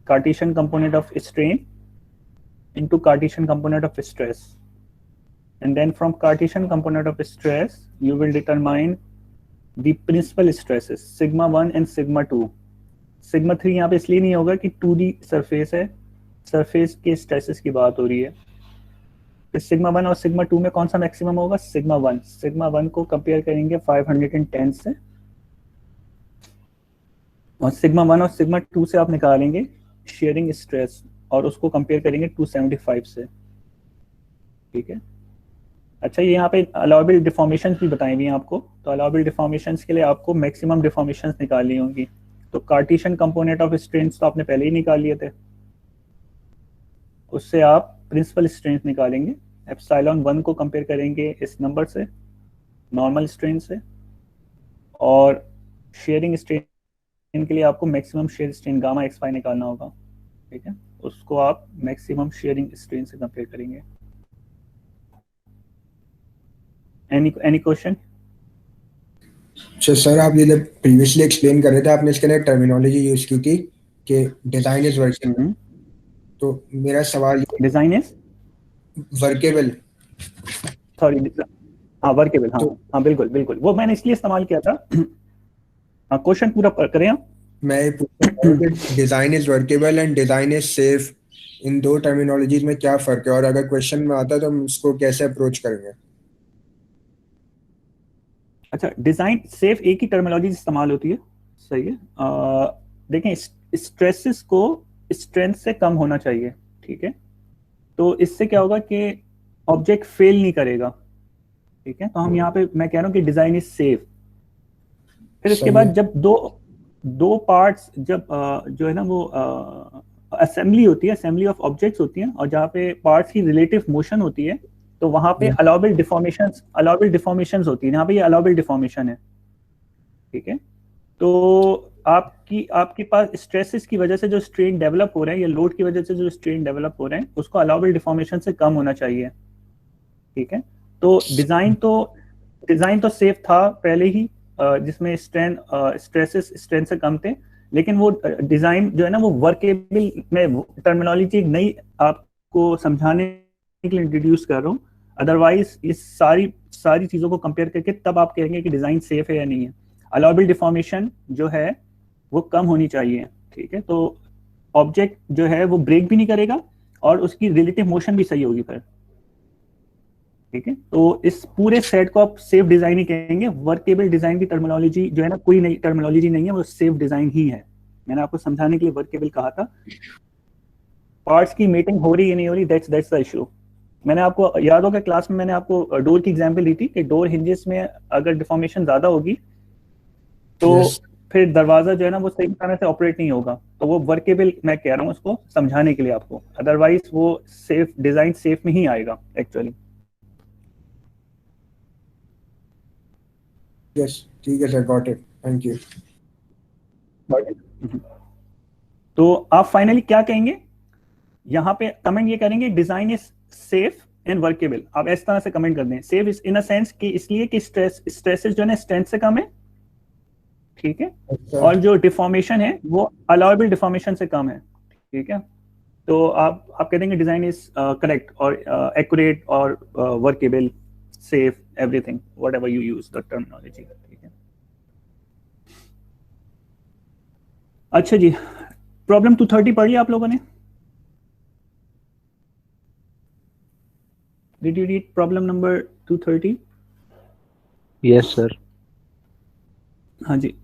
[SPEAKER 1] Cartesian component of strain into Cartesian component of stress, and then from Cartesian component of stress you will determine the principal stresses sigma 1 and sigma 2. sigma 3 यहाँ पे इसलिए नहीं होगा कि 2D surface है, surface के stresses की बात हो रही है. सिग्मा 1 और सिग्मा 2 में कौन सा मैक्सिमम होगा? सिग्मा 1 को कंपेयर करेंगे 510 से, और सिग्मा 1 और सिग्मा 2 से आप निकालेंगे शेयरिंग स्ट्रेस और उसको कंपेयर करेंगे 275 से. ठीक है. अच्छा, ये यहाँ पे अलाउबल डिफॉर्मेशंस भी बताई हुई हैं आपको, तो अलाउबल डिफॉर्मेशंस के लिए आपको मैक्सिमम डिफॉर्मेशंस निकालनी होंगी. तो कार्टेशियन कंपोनेंट ऑफ स्ट्रेंस तो आपने पहले ही निकाल लिए थे, उससे आप प्रिंसिपल स्ट्रेंथ निकालेंगे. एप्सिलॉन 1 को कंपेयर करेंगे इस नंबर से, नॉर्मल स्ट्रेन से, और शेयरिंग स्ट्रेन के लिए आपको maximum shear strain gamma xy निकालना होगा. ठीक है, उसको आप मैक्सिमम शेयरिंग स्ट्रेन से कंपेयर करेंगे. Any question?
[SPEAKER 5] सर आप ये प्रीवियसली एक्सप्लेन कर रहे थे, आपने इसके लिए टर्मिनोलॉजी यूज की थी कि डिजाइन इज वर्केबल. तो मेरा सवाल,
[SPEAKER 1] डिजाइन इज
[SPEAKER 5] वर्केबल,
[SPEAKER 1] सॉरी हाँ वर्केबल, हाँ बिल्कुल वो मैंने इसलिए इस्तेमाल किया था. क्वेश्चन पूरा करें आप.
[SPEAKER 5] मैं design is workable and design is safe, इन दो टर्मिनोलॉजीज में क्या फर्क है, और अगर क्वेश्चन में आता है तो हम उसको कैसे अप्रोच करेंगे?
[SPEAKER 1] अच्छा, डिजाइन सेफ एक ही टर्मिनोलॉजी इस्तेमाल होती है, सही है. देखें, स्ट्रेसेस को स्ट्रेंथ से कम होना चाहिए. ठीक है, तो इससे क्या होगा कि ऑब्जेक्ट फेल नहीं करेगा. ठीक है, तो हम यहाँ पे मैं कह रहा हूँ कि डिजाइन इज सेफ. फिर इसके बाद जब दो पार्ट्स जब जो है ना वो असेंबली होती है, असेंबली ऑफ ऑब्जेक्ट्स होती हैं, और जहाँ पे पार्ट्स की रिलेटिव मोशन होती है, तो वहां पे अलाउबल डिफॉर्मेशंस होती है. यहाँ पे ये अलाउबल डिफॉर्मेशन है. ठीक है, तो आपके पास स्ट्रेसेस की वजह से जो स्ट्रेन डेवलप हो रहे हैं या लोड की वजह से जो स्ट्रेन डेवलप हो रहे हैं उसको अलाउबल डिफॉर्मेशन से कम होना चाहिए. ठीक है, तो डिजाइन तो सेफ था पहले ही, जिसमें स्ट्रेसेस स्ट्रेन से कम थे, लेकिन वो डिजाइन जो है ना वो वर्केबल, में टर्मिनोलॉजी एक नई आपको समझाने के लिए इंट्रोड्यूस कर रहा हूँ. अदरवाइज इस सारी चीजों को कंपेयर करके तब आप कहेंगे कि डिजाइन सेफ है या नहीं है. अलाउबल डिफॉर्मेशन जो है वो कम होनी चाहिए. ठीक है, तो ऑब्जेक्ट जो है वो ब्रेक भी नहीं करेगा और उसकी रिलेटिव मोशन भी सही होगी फिर. ठीक है, तो इस पूरे सेट को आप सेफ डिजाइन ही कहेंगे. वर्केबल डिजाइन की टर्मिनोलॉजी जो है ना कोई नई टर्मिनोलॉजी नहीं है, वो सेफ डिजाइन ही है. मैंने आपको समझाने के लिए वर्केबल कहा था. पार्ट्स की मेटिंग हो रही है नहीं हो रही, दैट्स द इशू. मैंने आपको याद होगा क्लास में मैंने आपको डोर की एग्जांपल दी थी कि डोर हिंजेस में अगर डिफॉर्मेशन ज्यादा होगी तो फिर दरवाजा जो है ना वो सही तरह से ऑपरेट नहीं होगा. तो वो वर्केबल मैं कह रहा हूँ उसको समझाने के लिए आपको, अदरवाइज वो सेफ डिजाइन सेफ में ही आएगा एक्चुअली.
[SPEAKER 5] यस, ठीक है sir, got it, thank you.
[SPEAKER 1] तो आप फाइनली क्या कहेंगे यहाँ पे कमेंट ये करेंगे design is safe and workable. आप इस तरह से कमेंट कर दें, safe is in a sense कि इसलिए कि स्ट्रेसेस जो है स्ट्रेंथ से कम है, ठीक है, और जो डिफॉर्मेशन है वो अलाउएबल डिफॉर्मेशन से कम है, ठीक है। तो आप कह देंगे डिजाइन इज करेक्ट और एक्यूरेट और workable, safe, everything, whatever you use the terminology, ठीक है। अच्छा जी, प्रॉब्लम 230 पढ़ी आप लोगों ने? Did you read problem number 230?
[SPEAKER 6] Yes, sir.
[SPEAKER 1] हाँ जी।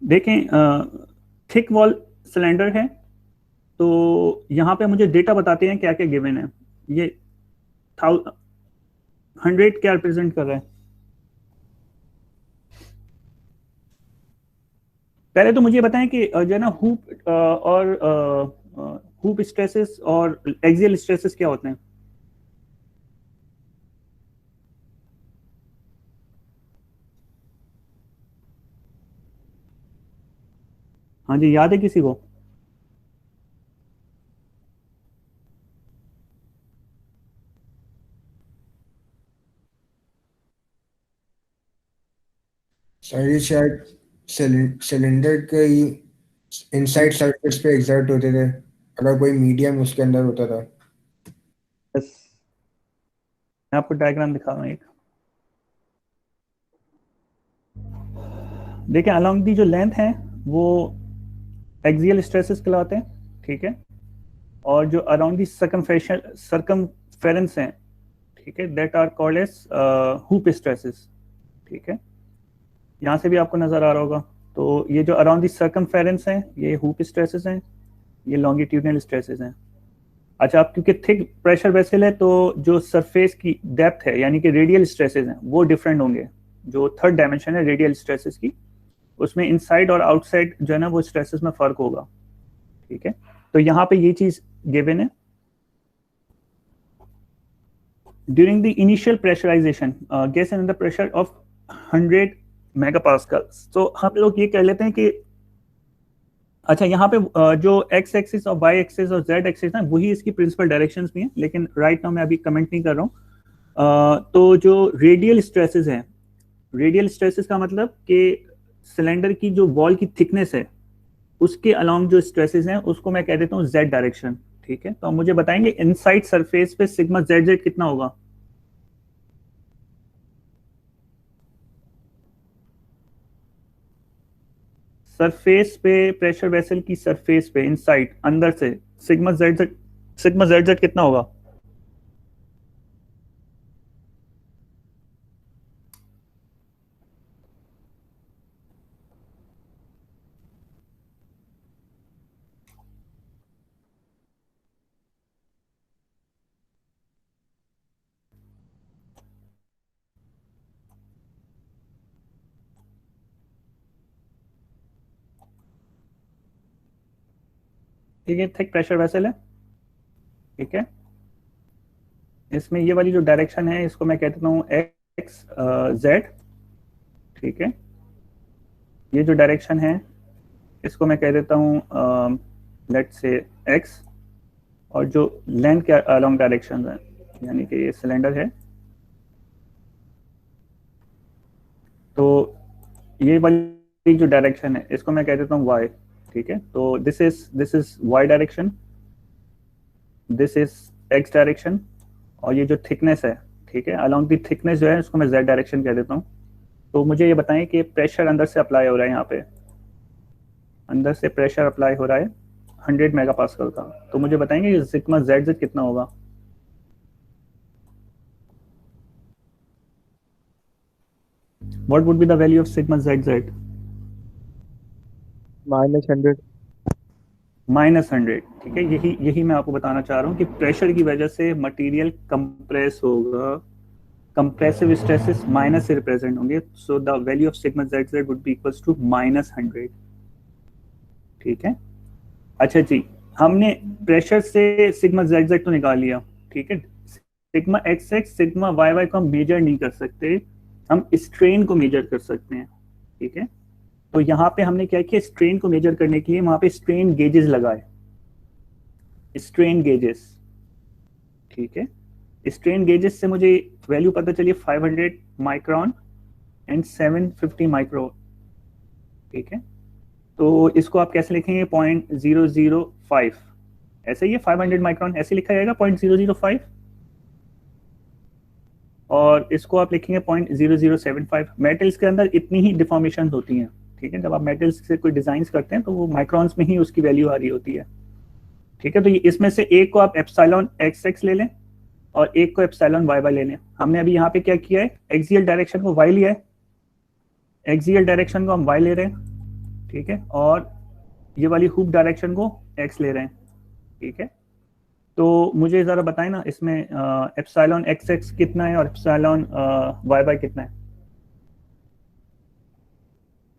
[SPEAKER 1] देखें, थिक वॉल सिलेंडर है, तो यहाँ पे मुझे डेटा बताते हैं क्या क्या गिवन है। ये 100 क्या रिप्रेजेंट कर रहा है? पहले तो मुझे बताएं कि जो है ना हुप और हुप स्ट्रेसेस और एक्सियल स्ट्रेसेस क्या होते हैं? हाँ जी, याद है किसी को?
[SPEAKER 5] सर शायद सिलेंडर के इनसाइड सरफेस पे एग्जर्ट होते थे अगर कोई मीडियम उसके अंदर होता था।
[SPEAKER 1] यस, मैं आपको डायग्राम दिखा रहा हूँ एक। देखिए, अलोंग दी जो लेंथ है वो एक्सियल स्ट्रेसेस कहलाते हैं, ठीक है, और जो अराउंड दी सर्कमफेरेंस हैं, ठीक है, that are called as hoop stresses, ठीक है। यहाँ से भी आपको नजर आ रहा होगा। तो ये जो अराउंड दी सर्कमफेरेंस हैं ये हुप स्ट्रेसेस हैं, ये लॉन्गिट्यूडनल स्ट्रेसेस हैं। अच्छा, आप क्योंकि थिक प्रेशर वेसल है तो जो सरफेस की डेप्थ है यानी कि रेडियल स्ट्रेसेस हैं वो डिफरेंट होंगे। जो थर्ड डायमेंशन है रेडियल स्ट्रेसेस की, उसमें इनसाइड और आउटसाइड जो है ना वो स्ट्रेसेस में फर्क होगा, ठीक है। तो यहाँ पे ये चीज गिवन है। During the initial pressurisation gas under the pressure of 100 megapascal, तो हम लोग ये कह लेते हैं कि अच्छा, यहाँ पे जो एक्स एक्सिस और वाई एक्सिस और जेड एक्सिस है वही इसकी प्रिंसिपल डायरेक्शंस भी हैं, लेकिन राइट नाउ मैं अभी कमेंट नहीं कर रहा हूँ। तो जो रेडियल स्ट्रेसेस हैं, रेडियल स्ट्रेसेस का मतलब कि सिलेंडर की जो वॉल की थिकनेस है उसके अलोंग जो स्ट्रेसेस हैं उसको मैं कह देता हूँ जेड डायरेक्शन, ठीक है। तो मुझे बताएंगे इनसाइड सरफेस पे सिग्मा जेड जेड कितना होगा? सरफेस पे, प्रेशर वेसल की सरफेस पे इनसाइड अंदर से सिग्मा जेड जेड कितना होगा? ठीक है, थिक प्रेशर वेसल है, ठीक है। इसमें ये वाली जो डायरेक्शन है इसको मैं कह देता हूँ एक्स जेड, ठीक है। ये जो डायरेक्शन है इसको मैं कह देता हूँ लेट्स से एक्स, और जो लेंथ के अलोंग डायरेक्शन है यानी कि ये सिलेंडर है तो ये वाली जो डायरेक्शन है इसको मैं कह देता हूँ वाई, ठीक है। तो this is Y direction, this is X direction, और ये जो थिकनेस है, ठीक है, अलोंग दी थिकनेस जो है इसको मैं जेड डायरेक्शन कह देता हूँ। तो मुझे ये बताएं कि प्रेशर अंदर से अप्लाई हो रहा है, यहाँ पे अंदर से प्रेशर अप्लाई हो रहा है 100 मेगापास्कल का। तो मुझे बताएंगे ये सिग्मा जेड जेड कितना होगा? What would be the value of sigma zz?
[SPEAKER 6] -100.
[SPEAKER 1] -100, ठीक है। यही मैं आपको बताना चाह रहा हूँ कि प्रेशर की वजह से मटेरियल कंप्रेस होगा, कंप्रेसिव स्ट्रेसेस माइनस से रिप्रेजेंट होंगे, so the value of sigma zz would be equals to -100, ठीक है। अच्छा जी, हमने प्रेशर से सिग्मा zz तो निकाल लिया, ठीक है। सिग्मा xx सिग्मा yy को हम मेजर नहीं कर सकते, हम स्ट्रेन को मेजर कर सकते हैं, ठीक है। तो यहाँ पे हमने क्या किया, स्ट्रेन को मेजर करने के लिए वहां पे स्ट्रेन गेजेस लगाए, स्ट्रेन गेजेस, ठीक है। स्ट्रेन गेजेस से मुझे वैल्यू पता चली 500 माइक्रोन एंड 750 माइक्रो, ठीक है। तो इसको आप कैसे लिखेंगे? 0.005, ऐसे ही है 500 माइक्रोन ऐसे लिखा जाएगा 0.005, और इसको आप लिखेंगे 0.0075। मेटल्स के अंदर इतनी ही डिफॉर्मेशन होती हैं, ठीक है। जब आप मेटल्स से कोई डिजाइन करते हैं तो वो माइक्रॉन्स में ही उसकी वैल्यू आ रही होती है, ठीक है। तो इसमें से एक को आप एप्सिलॉन XX ले लें और एक को एप्सिलॉन YY ले लें। हमने अभी यहाँ पे क्या किया है? एक्सियल डायरेक्शन को Y लिया है, एक्सियल डायरेक्शन को हम Y ले रहे हैं, ठीक है, और ये वाली हुप डायरेक्शन को X ले रहे हैं, ठीक है। तो मुझे जरा बताएं ना, इसमें एप्सिलॉन XX कितना है और एप्सिलॉन YY कितना है?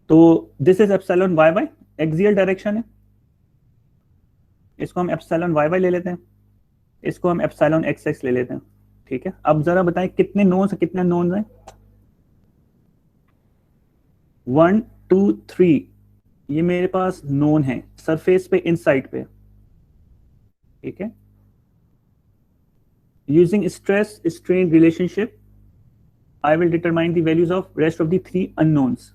[SPEAKER 1] तो this is epsilon YY, axial direction है, इसको हम एप्सिलॉन YY ले लेते हैं, इसको हम एप्सिलॉन XX ले लेते हैं, ठीक है। अब जरा बताएं कितने नोन्स हैं? 1 2 3 ये मेरे पास नोन है सरफेस पे, इनसाइड पे, ठीक है। Using stress strain relationship I will determine the values of rest of the 3 unknowns,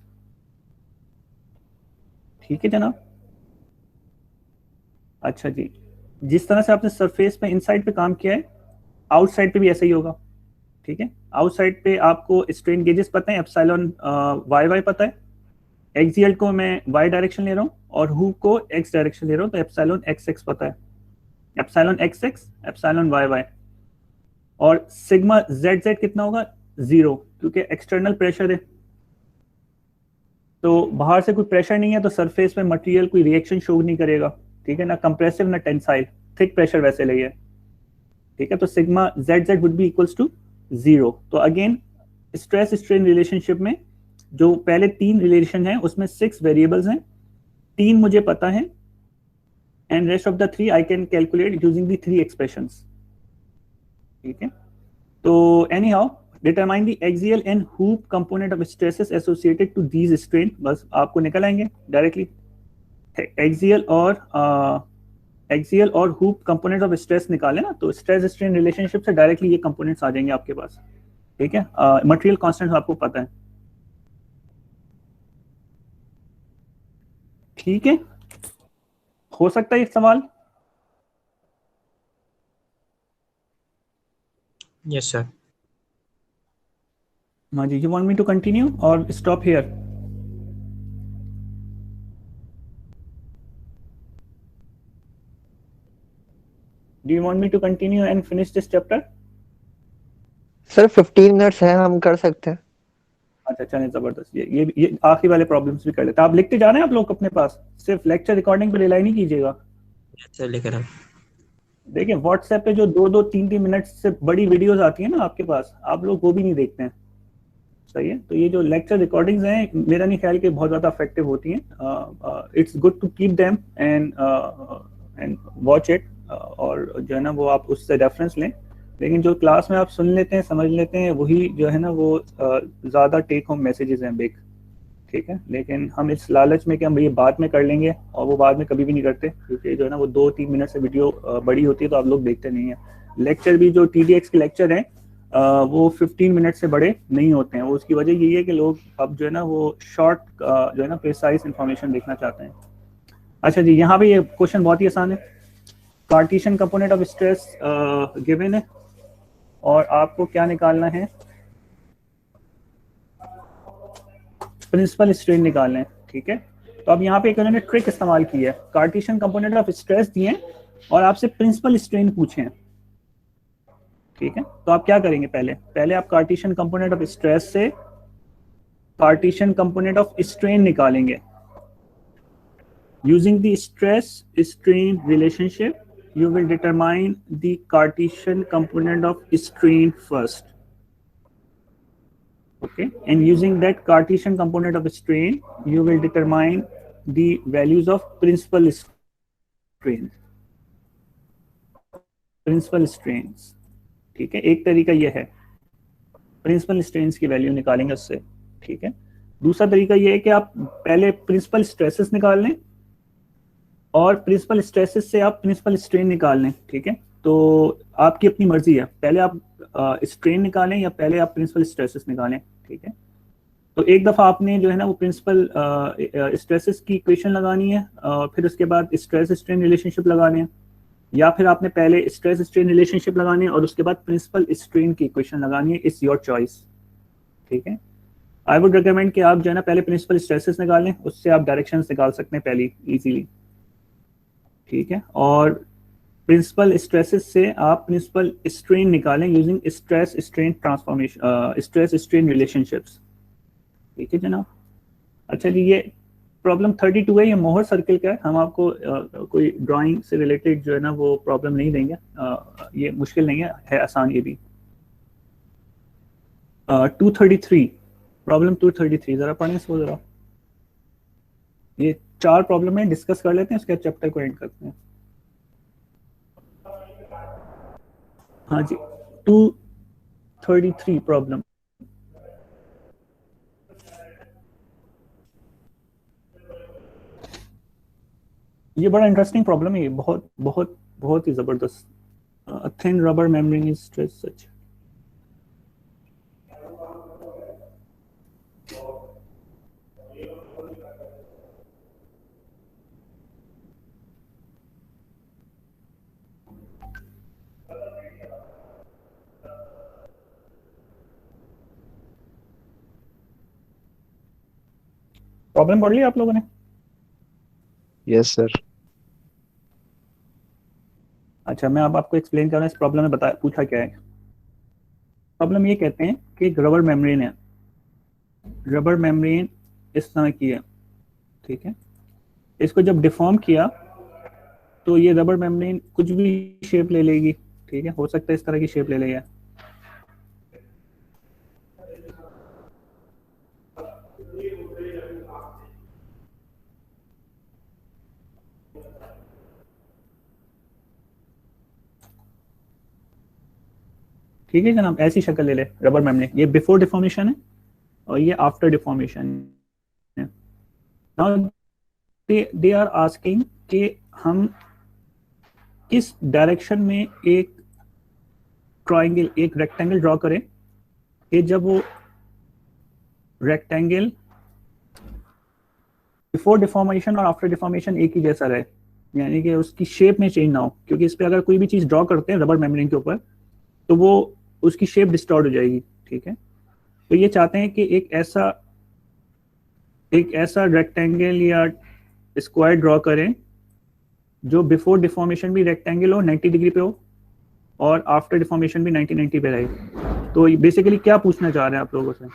[SPEAKER 1] ठीक है जनाब। अच्छा जी, जिस तरह से आपने सरफेस पे इनसाइड पे काम किया है, आउटसाइड पे भी ऐसा ही होगा, ठीक है। आउटसाइड पे आपको स्ट्रेन गेजेस पता है, एप्सिलॉन YY पता है, एक्सियल को मैं Y डायरेक्शन ले रहा हूँ और हुक को X डायरेक्शन ले रहा हूँ, तो एप्सिलॉन XX पता है, एप्सिलॉन XX एप्सिलॉन YY। और सिग्मा ZZ कितना होगा? 0, क्योंकि एक्सटर्नल प्रेशर है, तो बाहर से कोई प्रेशर नहीं है तो सरफेस पे मटेरियल कोई रिएक्शन शो नहीं करेगा, ठीक है, ना कंप्रेसिव ना टेंसाइल, थिक प्रेशर वैसे लगी है, ठीक है। तो sigma ZZ would be equals to 0। तो अगेन स्ट्रेस स्ट्रेन रिलेशनशिप में जो पहले 3 रिलेशन है उसमें 6 वेरिएबल्स हैं, 3 मुझे पता है, and rest of the 3 I can calculate using the 3 expressions, ठीक है। तो anyhow determine the axial and hoop component of stresses associated to these strain, बस आपको निकल आएंगे डायरेक्टली। एक्सियल और हुप कंपोनेंट ऑफ स्ट्रेस निकाले ना, तो स्ट्रेस स्ट्रेन रिलेशनशिप से डायरेक्टली ये कंपोनेंट्स आ जाएंगे आपके पास, ठीक है। मटेरियल कांस्टेंट आपको पता है, ठीक है। हो सकता है एक सवाल?
[SPEAKER 4] Yes, sir.
[SPEAKER 1] हाँ जी, you want me to continue or stop here? Do you want me to continue and finish this chapter?
[SPEAKER 8] Sir 15 minutes हैं, हम कर सकते हैं।
[SPEAKER 1] अच्छा चलें, जबरदस्त। ये आखिरी वाले प्रॉब्लम्स भी कर लेते हैं। आप लिखते जा रहे हैं आप लोग अपने पास, सिर्फ लेक्चर रिकॉर्डिंग पे रिलाई नहीं कीजिएगा।
[SPEAKER 4] सर लेकर हम
[SPEAKER 1] देखिए व्हाट्सएप पे जो 2-2 3-3 मिनट से बड़ी वीडियोस आती है ना आपके पास, आप लोग वो भी नहीं देखते हैं, सही है। तो ये जो लेक्चर रिकॉर्डिंग्स हैं मेरा नहीं ख्याल कि बहुत ज़्यादा इफेक्टिव होती हैं। It's good to keep them and watch it, और जो है ना वो आप उससे रेफरेंस लें, लेकिन जो क्लास में आप सुन लेते हैं समझ लेते हैं वही जो है ना वो ज़्यादा टेक होम मैसेजेस हैं बिग, ठीक है। लेकिन हम इस लालच में कि हम ये बाद में कर लेंगे, और वो बाद में कभी भी नहीं करते, क्योंकि जो है ना वो 2-3 मिनट से वीडियो बड़ी होती है तो आप लोग देखते नहीं हैं। लेक्चर भी जो TDX के लेक्चर हैं वो 15 मिनट से बड़े नहीं होते हैं। वो उसकी वजह यही है कि लोग अब जो है ना वो शॉर्ट जो है ना प्रिसाइज इंफॉर्मेशन देखना चाहते हैं। अच्छा जी, यहाँ पे ये क्वेश्चन बहुत ही आसान है। Cartesian component of stress given है और आपको क्या निकालना है? प्रिंसिपल स्ट्रेन निकालना है, ठीक है। तो अब यहाँ पे एक उन्होंने ट्रिक इस्तेमाल की है, कार्टेशियन कंपोनेंट ऑफ स्ट्रेस दिए और आपसे प्रिंसिपल स्ट्रेन पूछे हैं, ठीक है। तो आप क्या करेंगे? पहले आप कार्टेशियन कंपोनेंट ऑफ स्ट्रेस से कार्टेशियन कंपोनेंट ऑफ स्ट्रेन निकालेंगे using the stress strain relationship. You will determine the Cartesian component of strain first, okay, and using that Cartesian component of strain you will determine the values of principal strains, ठीक है। एक तरीका ये है, principal strains की value निकालेंगे उससे, ठीक है। दूसरा तरीका ये है कि आप पहले प्रिंसिपल स्ट्रेसेस निकाल लें और प्रिंसिपल स्ट्रेसेस से आप प्रिंसिपल स्ट्रेन निकाल लें, ठीक है। तो आपकी अपनी मर्जी है, पहले आप स्ट्रेन निकालें या पहले आप प्रिंसिपल स्ट्रेसेस निकालें, ठीक है। तो एक दफ़ा आपने जो है ना वो प्रिंसिपल स्ट्रेसेस की इक्वेशन लगानी है, फिर उसके बाद स्ट्रेस स्ट्रेन रिलेशनशिप लगाने हैं, या फिर आपने पहले स्ट्रेस स्ट्रेन रिलेशनशिप लगानी है और उसके बाद प्रिंसिपल स्ट्रेन की इक्वेशन लगानी है। इट्स योर चॉइस, ठीक है। आई वुड रिकमेंड कि आप जो है ना पहले प्रिंसिपल स्ट्रेसेस निकालें, उससे आप डायरेक्शंस निकाल सकते हैं पहले इजीली, ठीक है। और प्रिंसिपल स्ट्रेसेस से आप प्रिंसिपल स्ट्रेन निकालें using stress strain transformation, stress strain relationships, ठीक है जनाब। अच्छा जी, ये प्रॉब्लम 32 है, ये मोहर सर्किल का है। हम आपको कोई ड्राइंग से रिलेटेड जो है ना वो प्रॉब्लम नहीं देंगे, ये मुश्किल नहीं है आसान ये भी। 233 प्रॉब्लम 233 जरा पढ़ें इसको जरा। ये 4 प्रॉब्लम है, डिस्कस कर लेते हैं, उसके बाद चैप्टर को एंड करते हैं। हाँ जी, 233 प्रॉब्लम। ये बड़ा इंटरेस्टिंग प्रॉब्लम है, ये बहुत बहुत बहुत ही जबरदस्त। Thin rubber membrane is stress such. Problem पढ़ लिया आप लोगों ने?
[SPEAKER 6] Yes sir.
[SPEAKER 1] अच्छा, मैं अब आपको एक्सप्लेन कर रहा हूँ इस प्रॉब्लम में पूछा क्या है। प्रॉब्लम ये कहते हैं कि एक रबर मेम्ब्रेन है, रबर मेम्ब्रेन इस तरह की है, ठीक है। इसको जब डिफॉर्म किया तो ये रबर मेम्ब्रेन कुछ भी शेप ले लेगी, ठीक है। हो सकता है इस तरह की शेप ले लेगा, ठीक है जनाब। ऐसी शक्ल ले ले रबर मेम्ब्रेन। ये बिफोर डिफॉर्मेशन है और ये आफ्टर डिफॉर्मेशन है। नाउ दे आर आस्किंग कि हम किस डायरेक्शन में एक ट्रायंगल, एक रेक्टेंगल ड्रॉ करें कि जब वो रेक्टेंगल बिफोर डिफॉर्मेशन और आफ्टर डिफॉर्मेशन एक ही जैसा रहे, यानी कि उसकी शेप में चेंज ना हो। क्योंकि इस पे अगर कोई भी चीज ड्रॉ करते हैं रबर मेम्ब्रेन के ऊपर तो वो उसकी शेप डिस्टॉर्ट हो जाएगी, ठीक है। तो ये चाहते हैं कि एक ऐसा रेक्टेंगल या स्क्वायर ड्रॉ करें जो बिफोर डिफॉर्मेशन भी रेक्टेंगल हो, 90 डिग्री पे हो, और आफ्टर डिफॉर्मेशन भी 90 पे रहे। तो बेसिकली क्या पूछना चाह रहे हैं आप लोगों से?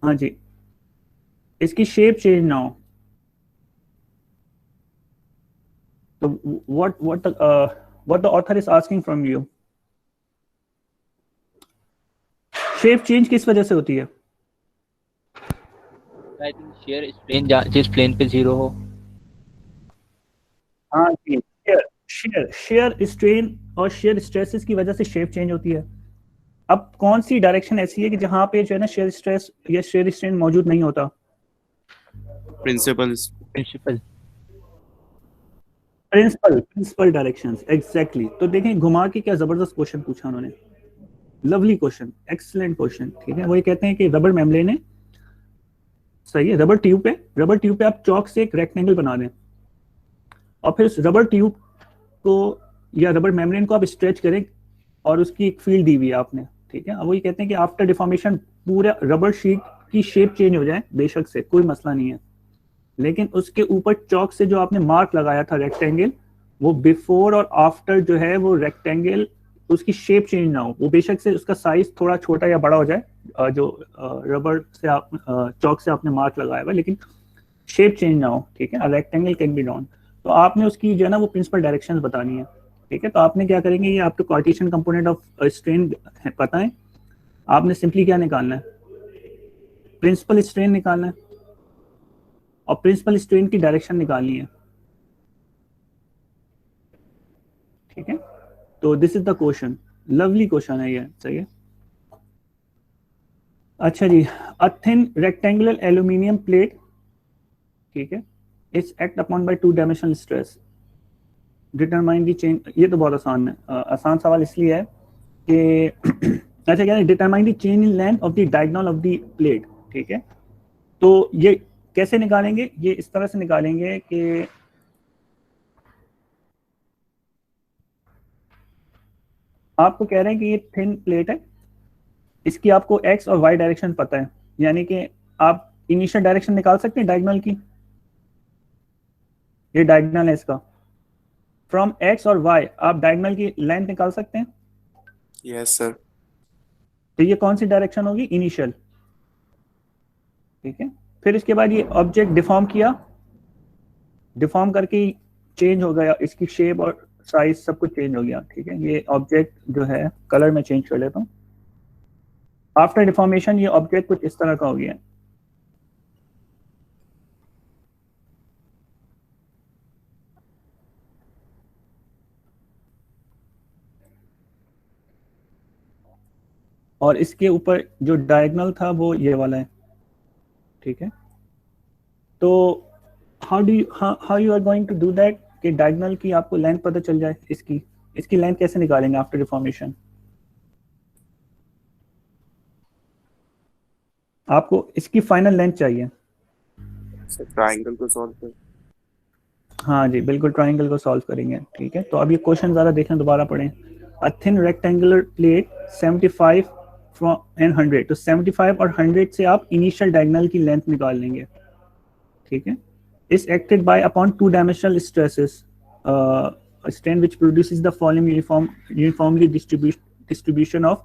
[SPEAKER 1] हाँ जी, इसकी शेप चेंज ना हो। तो what the author is asking from you, shape change किस वजह से होती है?
[SPEAKER 10] आई थिंक शेयर स्ट्रेन जिस प्लेन पे 0 हो।
[SPEAKER 1] हाँ जी, शेयर स्ट्रेन और शेयर स्ट्रेसेस की वजह से शेप चेंज होती है। अब कौन सी डायरेक्शन ऐसी है कि जहां पे जो है ना शेयर स्ट्रेस या शेयर स्ट्रेन मौजूद नहीं होता?
[SPEAKER 10] Principal
[SPEAKER 1] directions, exactly. तो देखें घुमा के क्या जबरदस्त क्वेश्चन पूछा उन्होंने, लवली क्वेश्चन, एक्सीलेंट क्वेश्चन, ठीक है। वो ये कहते हैं कि रबर मेम्ब्रेन है, सही है, रबर ट्यूब पे आप चौक से एक रेक्टेंगल बना दें और फिर उस रबर ट्यूब को या रबर मेम्ब्रेन को आप स्ट्रेच करें और उसकी एक फील्ड दी हुई है आपने, ठीक है। अब वो ये कहते हैं कि आफ्टर डिफॉर्मेशन पूरा रबर शीट की शेप चेंज हो जाए, बेशक से कोई मसला नहीं है, लेकिन उसके ऊपर चौक से जो आपने मार्क लगाया था रेक्टेंगल, वो बिफोर और आफ्टर जो है वो रेक्टेंगल उसकी शेप चेंज ना हो। वो बेशक से उसका साइज थोड़ा छोटा या बड़ा हो जाए, जो रबर से आप चौक से आपने मार्क लगाया हुआ, लेकिन शेप चेंज ना हो, ठीक है। Rectangle can be drawn. तो आपने उसकी जो है ना वो प्रिंसिपल डायरेक्शंस बतानी है, ठीक है। तो आपने क्या करेंगे, ये आपको कार्टेशियन कंपोनेंट ऑफ स्ट्रेन पता है, आपने सिंपली क्या निकालना है, प्रिंसिपल स्ट्रेन निकालना है और प्रिंसिपल स्ट्रेन की डायरेक्शन निकालनी है, ठीक है। तो this is the question, lovely question है ये, सही है। अच्छा जी, a thin rectangular aluminium plate, ठीक है, it's act upon by 2 dimensional stress, determine the change. ये तो बहुत आसान है, आसान सवाल इसलिए है कि अच्छा क्या है, determine the change in length of the diagonal of the plate, ठीक है। तो ये कैसे निकालेंगे, ये इस तरह से निकालेंगे कि आपको कह रहे हैं कि ये थिन प्लेट है, इसकी आपको एक्स और वाई डायरेक्शन पता है, यानी कि आप इनिशियल डायरेक्शन निकाल सकते हैं डायगोनल की, ये डायगोनल है इसका, फ्रॉम एक्स और वाई आप डायगोनल की लेंथ निकाल सकते हैं।
[SPEAKER 11] Yes sir.
[SPEAKER 1] तो ये कौन सी डायरेक्शन होगी, इनिशियल, ठीक है। फिर इसके बाद ये ऑब्जेक्ट डिफॉर्म किया, डिफॉर्म करके चेंज हो गया, इसकी शेप और साइज सब कुछ चेंज हो गया, ठीक है। ये ऑब्जेक्ट जो है कलर में चेंज कर लेता हूँ, आफ्टर डिफॉर्मेशन ये ऑब्जेक्ट कुछ इस तरह का हो गया। और इसके ऊपर जो डायगोनल था वो ये वाला है, ठीक है। तो how you are going to do that कि डायगोनल की आपको लेंथ पता चल जाए, इसकी लेंथ कैसे निकालेंगे आफ्टर डिफॉर्मेशन। आपको इसकी फाइनल लेंथ चाहिए।
[SPEAKER 11] सर ट्रायंगल को सॉल्व कर।
[SPEAKER 1] हाँ जी बिल्कुल, ट्राइंगल को सॉल्व करेंगे, ठीक है। तो अब ये क्वेश्चन ज़रा देखें, दोबारा पढ़ें। अ थिन रेक्टेंगुलर प्लेट 75 एंड 100, तो 75 और 100 से आप इनिशियल डायगोनल की लेंथ निकाल लेंगे, ठीक है। इस acted by upon 2 dimensional stresses, strain which produces the following uniformly distribution of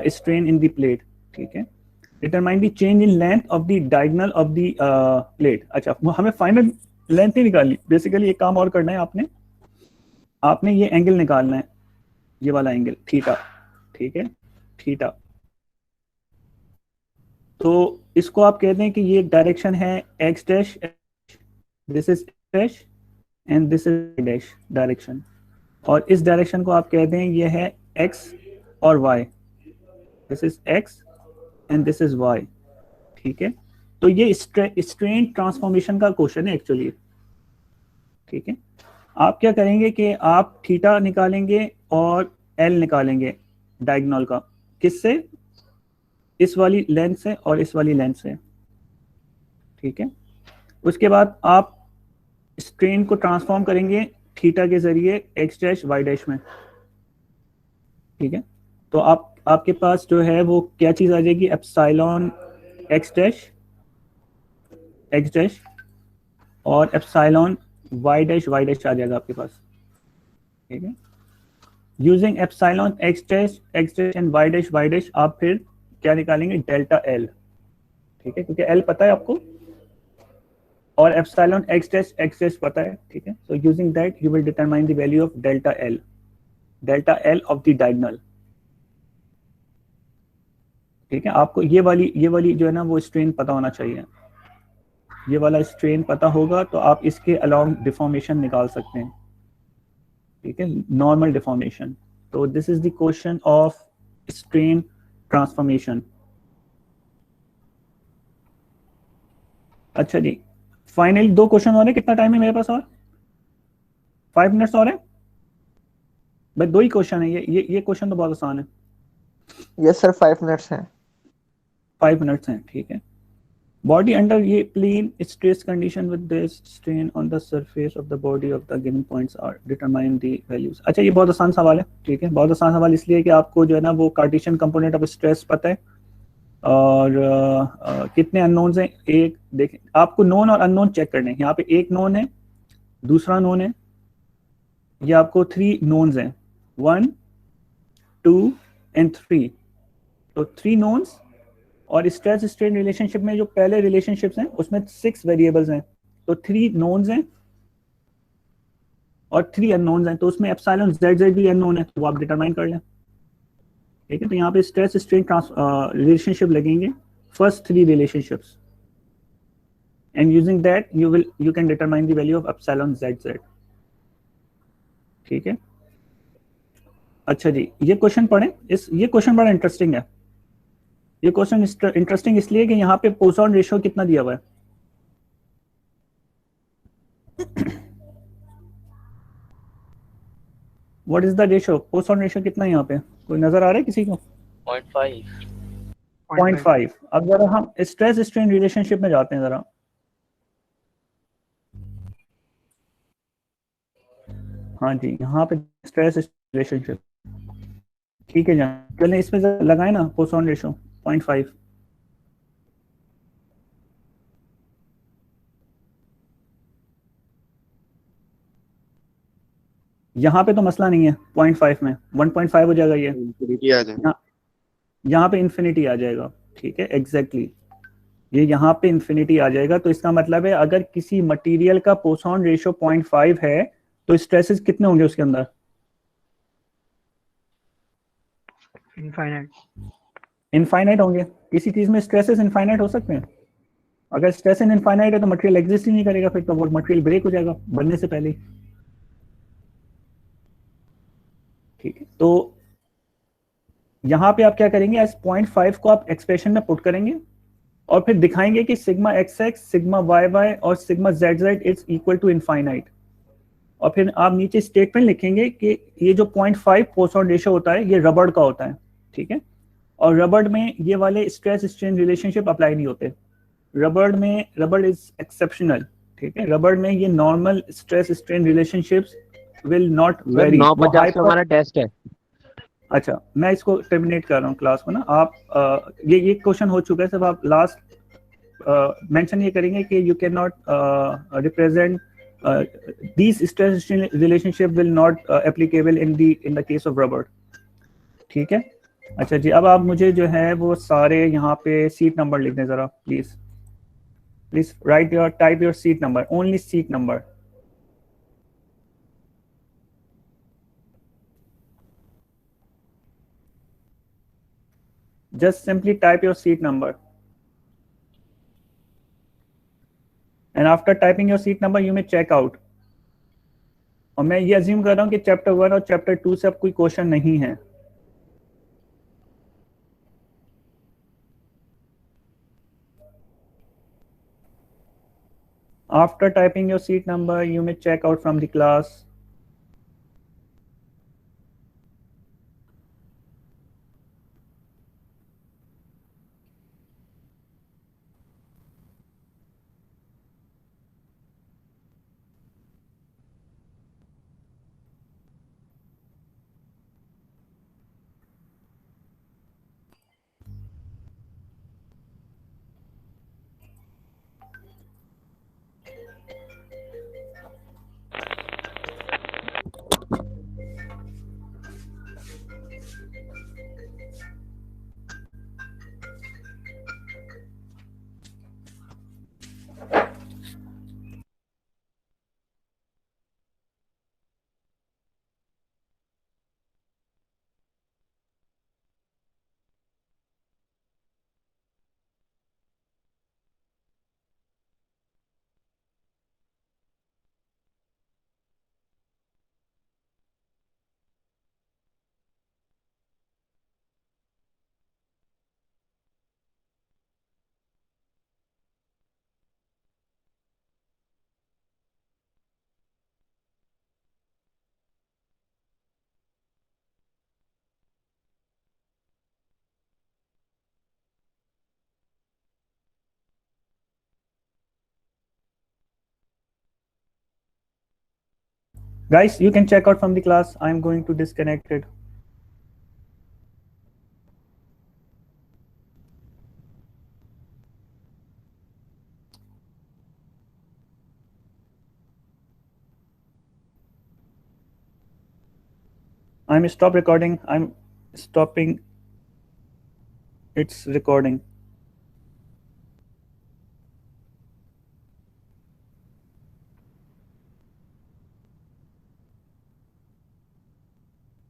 [SPEAKER 1] strain in the plate, ठीक है। Determine the change in length of the diagonal of the plate। अच्छा, वो हमें फाइनल लेंथ ही निकालनी, बेसिकली एक काम और करना है आपने ये एंगल निकालना है, ये वाला एंगल थीटा, ठीक है, थीटा। तो इसको आप कहते हैं कि ये डायरेक्शन है x dash, this is dash and this is dash direction, और इस डायरेक्शन को आप कहते हैं ये है एक्स और Y, this is X and this is Y, ठीक है। तो ये स्ट्रेन ट्रांसफॉर्मेशन का क्वेश्चन है एक्चुअली, ठीक है। आप क्या करेंगे कि आप थीटा निकालेंगे और एल निकालेंगे डायगोनल का, किससे, इस वाली लेंथ से और इस वाली लेंथ से, ठीक है। उसके बाद आप स्ट्रेन को ट्रांसफॉर्म करेंगे थीटा के जरिए एक्स डैश वाई डैश में, ठीक है। तो आपके पास जो है वो क्या चीज आ जाएगी, एप्सिलॉन एक्स डैश और एप्सिलॉन वाई डैश आ जाएगा आपके पास, ठीक है। Using epsilon X dash and Y dash आप फिर क्या निकालेंगे, डेल्टा एल, ठीक है, क्योंकि एल पता है आपको और एप्सिलॉन एक्स डैश पता है, ठीक है। So using that you will determine the value of delta L of the diagonal, ठीक है। आपको ये वाली जो है ना वो स्ट्रेन पता होना चाहिए, ये वाला स्ट्रेन पता होगा तो आप इसके अलोंग डिफॉर्मेशन निकाल सकते हैं, ठीक है, नॉर्मल डिफॉर्मेशन। तो this is the question of strain transformation. अच्छा जी, फाइनली 2 क्वेश्चन और है, कितना टाइम है मेरे पास, और 5 मिनट्स और है भाई, 2 ही क्वेश्चन है, ये क्वेश्चन तो बहुत आसान है।
[SPEAKER 8] यस सर, 5 मिनट्स हैं।
[SPEAKER 1] 5 मिनट्स हैं, ठीक है। बॉडी अंडर ये plane stress condition with this strain on the surface of the body of the given points are determine the values. अच्छा, ये बहुत आसान सवाल है, ठीक है, बहुत आसान सवाल इसलिए कि आपको जो है ना वो कार्टेशियन कंपोनेंट ऑफ स्ट्रेस पता है, और कितने अननोन्स हैं, एक देखें, आपको नोन और अननोन चेक करने हैं। यहाँ पे एक नोन है, दूसरा नोन है, ये आपको 3 नोन्स हैं, 1 2 एंड 3, तो 3 नोन्स। और स्ट्रेस स्ट्रेन रिलेशनशिप में जो पहले रिलेशनशिप्स हैं उसमें 6 वेरिएबल्स हैं, तो 3 नोन्स हैं और 3 अननोन्स हैं, तो उसमें एप्सिलॉन जेड भी अननोन है, तो वो आप डिटरमाइन कर लें, ठीक है। तो यहाँ पे स्ट्रेस स्ट्रेन रिलेशनशिप लगेंगे, first 3 relationships, and using that you can determine the value of epsilon Z, ठीक है। अच्छा जी, ये क्वेश्चन पढ़ें, ये क्वेश्चन बड़ा इंटरेस्टिंग है, ये क्वेश्चन इंटरेस्टिंग इसलिए कि यहाँ पे पोसॉन रेशियो कितना दिया हुआ है। What is the ratio? Poisson ratio कितना है यहाँ पे? कोई नजर आ रहा है किसी को?
[SPEAKER 10] 0.5
[SPEAKER 1] 0.5। अब जरा हम स्ट्रेस स्ट्रेन रिलेशनशिप में जाते हैं जरा। हाँ जी, यहाँ पे स्ट्रेस रिलेशनशिप, ठीक है जान, चलें इसमें लगाए ना पोसॉन रेशियो 0.5। यहाँ पे तो मसला नहीं है 0.5 में, 1.5 हो जाएगा ये,
[SPEAKER 11] इंफिनिटी आ जाए।
[SPEAKER 1] यहाँ पे इन्फिनिटी आ जाएगा, ठीक है एग्जैक्टली ये यहाँ पे इन्फिनिटी आ जाएगा। तो इसका मतलब है अगर किसी मटेरियल का पोसॉन रेशियो 0.5 है तो स्ट्रेसेस कितने होंगे उसके अंदर? इनफाइनाइट होंगे। किसी चीज में स्ट्रेसेस इनफाइनाइट हो सकते हैं? अगर स्ट्रेस इनफाइनाइट है तो मटेरियल एग्जिस्ट ही नहीं करेगा, फिर तो वो मटेरियल ब्रेक हो जाएगा बनने से पहले ही। ठीक है, तो यहाँ पे आप क्या करेंगे, एस 0.5 को आप एक्सप्रेशन में पुट करेंगे और फिर दिखाएंगे कि सिग्मा XX, सिग्मा YY और sigma ZZ is equal to infinite. और फिर आप नीचे स्टेटमेंट लिखेंगे कि ये जो 0.5 पोसॉन रेशियो होता है ये रबड़ का होता है, ठीक है। और रबड़ में ये वाले स्ट्रेस स्ट्रेन रिलेशनशिप अप्लाई नहीं होते। रबड़ इज एक्सेप्शनल, ठीक है। रबड़ में ये normal stress strain relationships will not very.
[SPEAKER 10] 9:50 से हमारा टेस्ट है।
[SPEAKER 1] अच्छा, मैं इसको टर्मिनेट कर रहा हूँ क्लास को ना। आप ये क्वेश्चन हो चुका है, सब आप लास्ट मेंशन ये करेंगे कि you can not represent these stress relationship will not applicable in the case of rubber, ठीक है। अच्छा जी, अब आप मुझे जो है वो सारे यहाँ पे सीट नंबर लिख दें जरा please. Please type your seat number, only seat number. Just simply type your seat number. And after typing your seat number, you may check out. और मैं ये अज्यूम कर रहा हूँ कि चैप्टर 1 और चैप्टर 2 से अब कोई क्वेश्चन नहीं है। After typing your seat number, you may check out from the class. Guys, you can check out from the class. I'm going to disconnect it. I'm stopping its recording.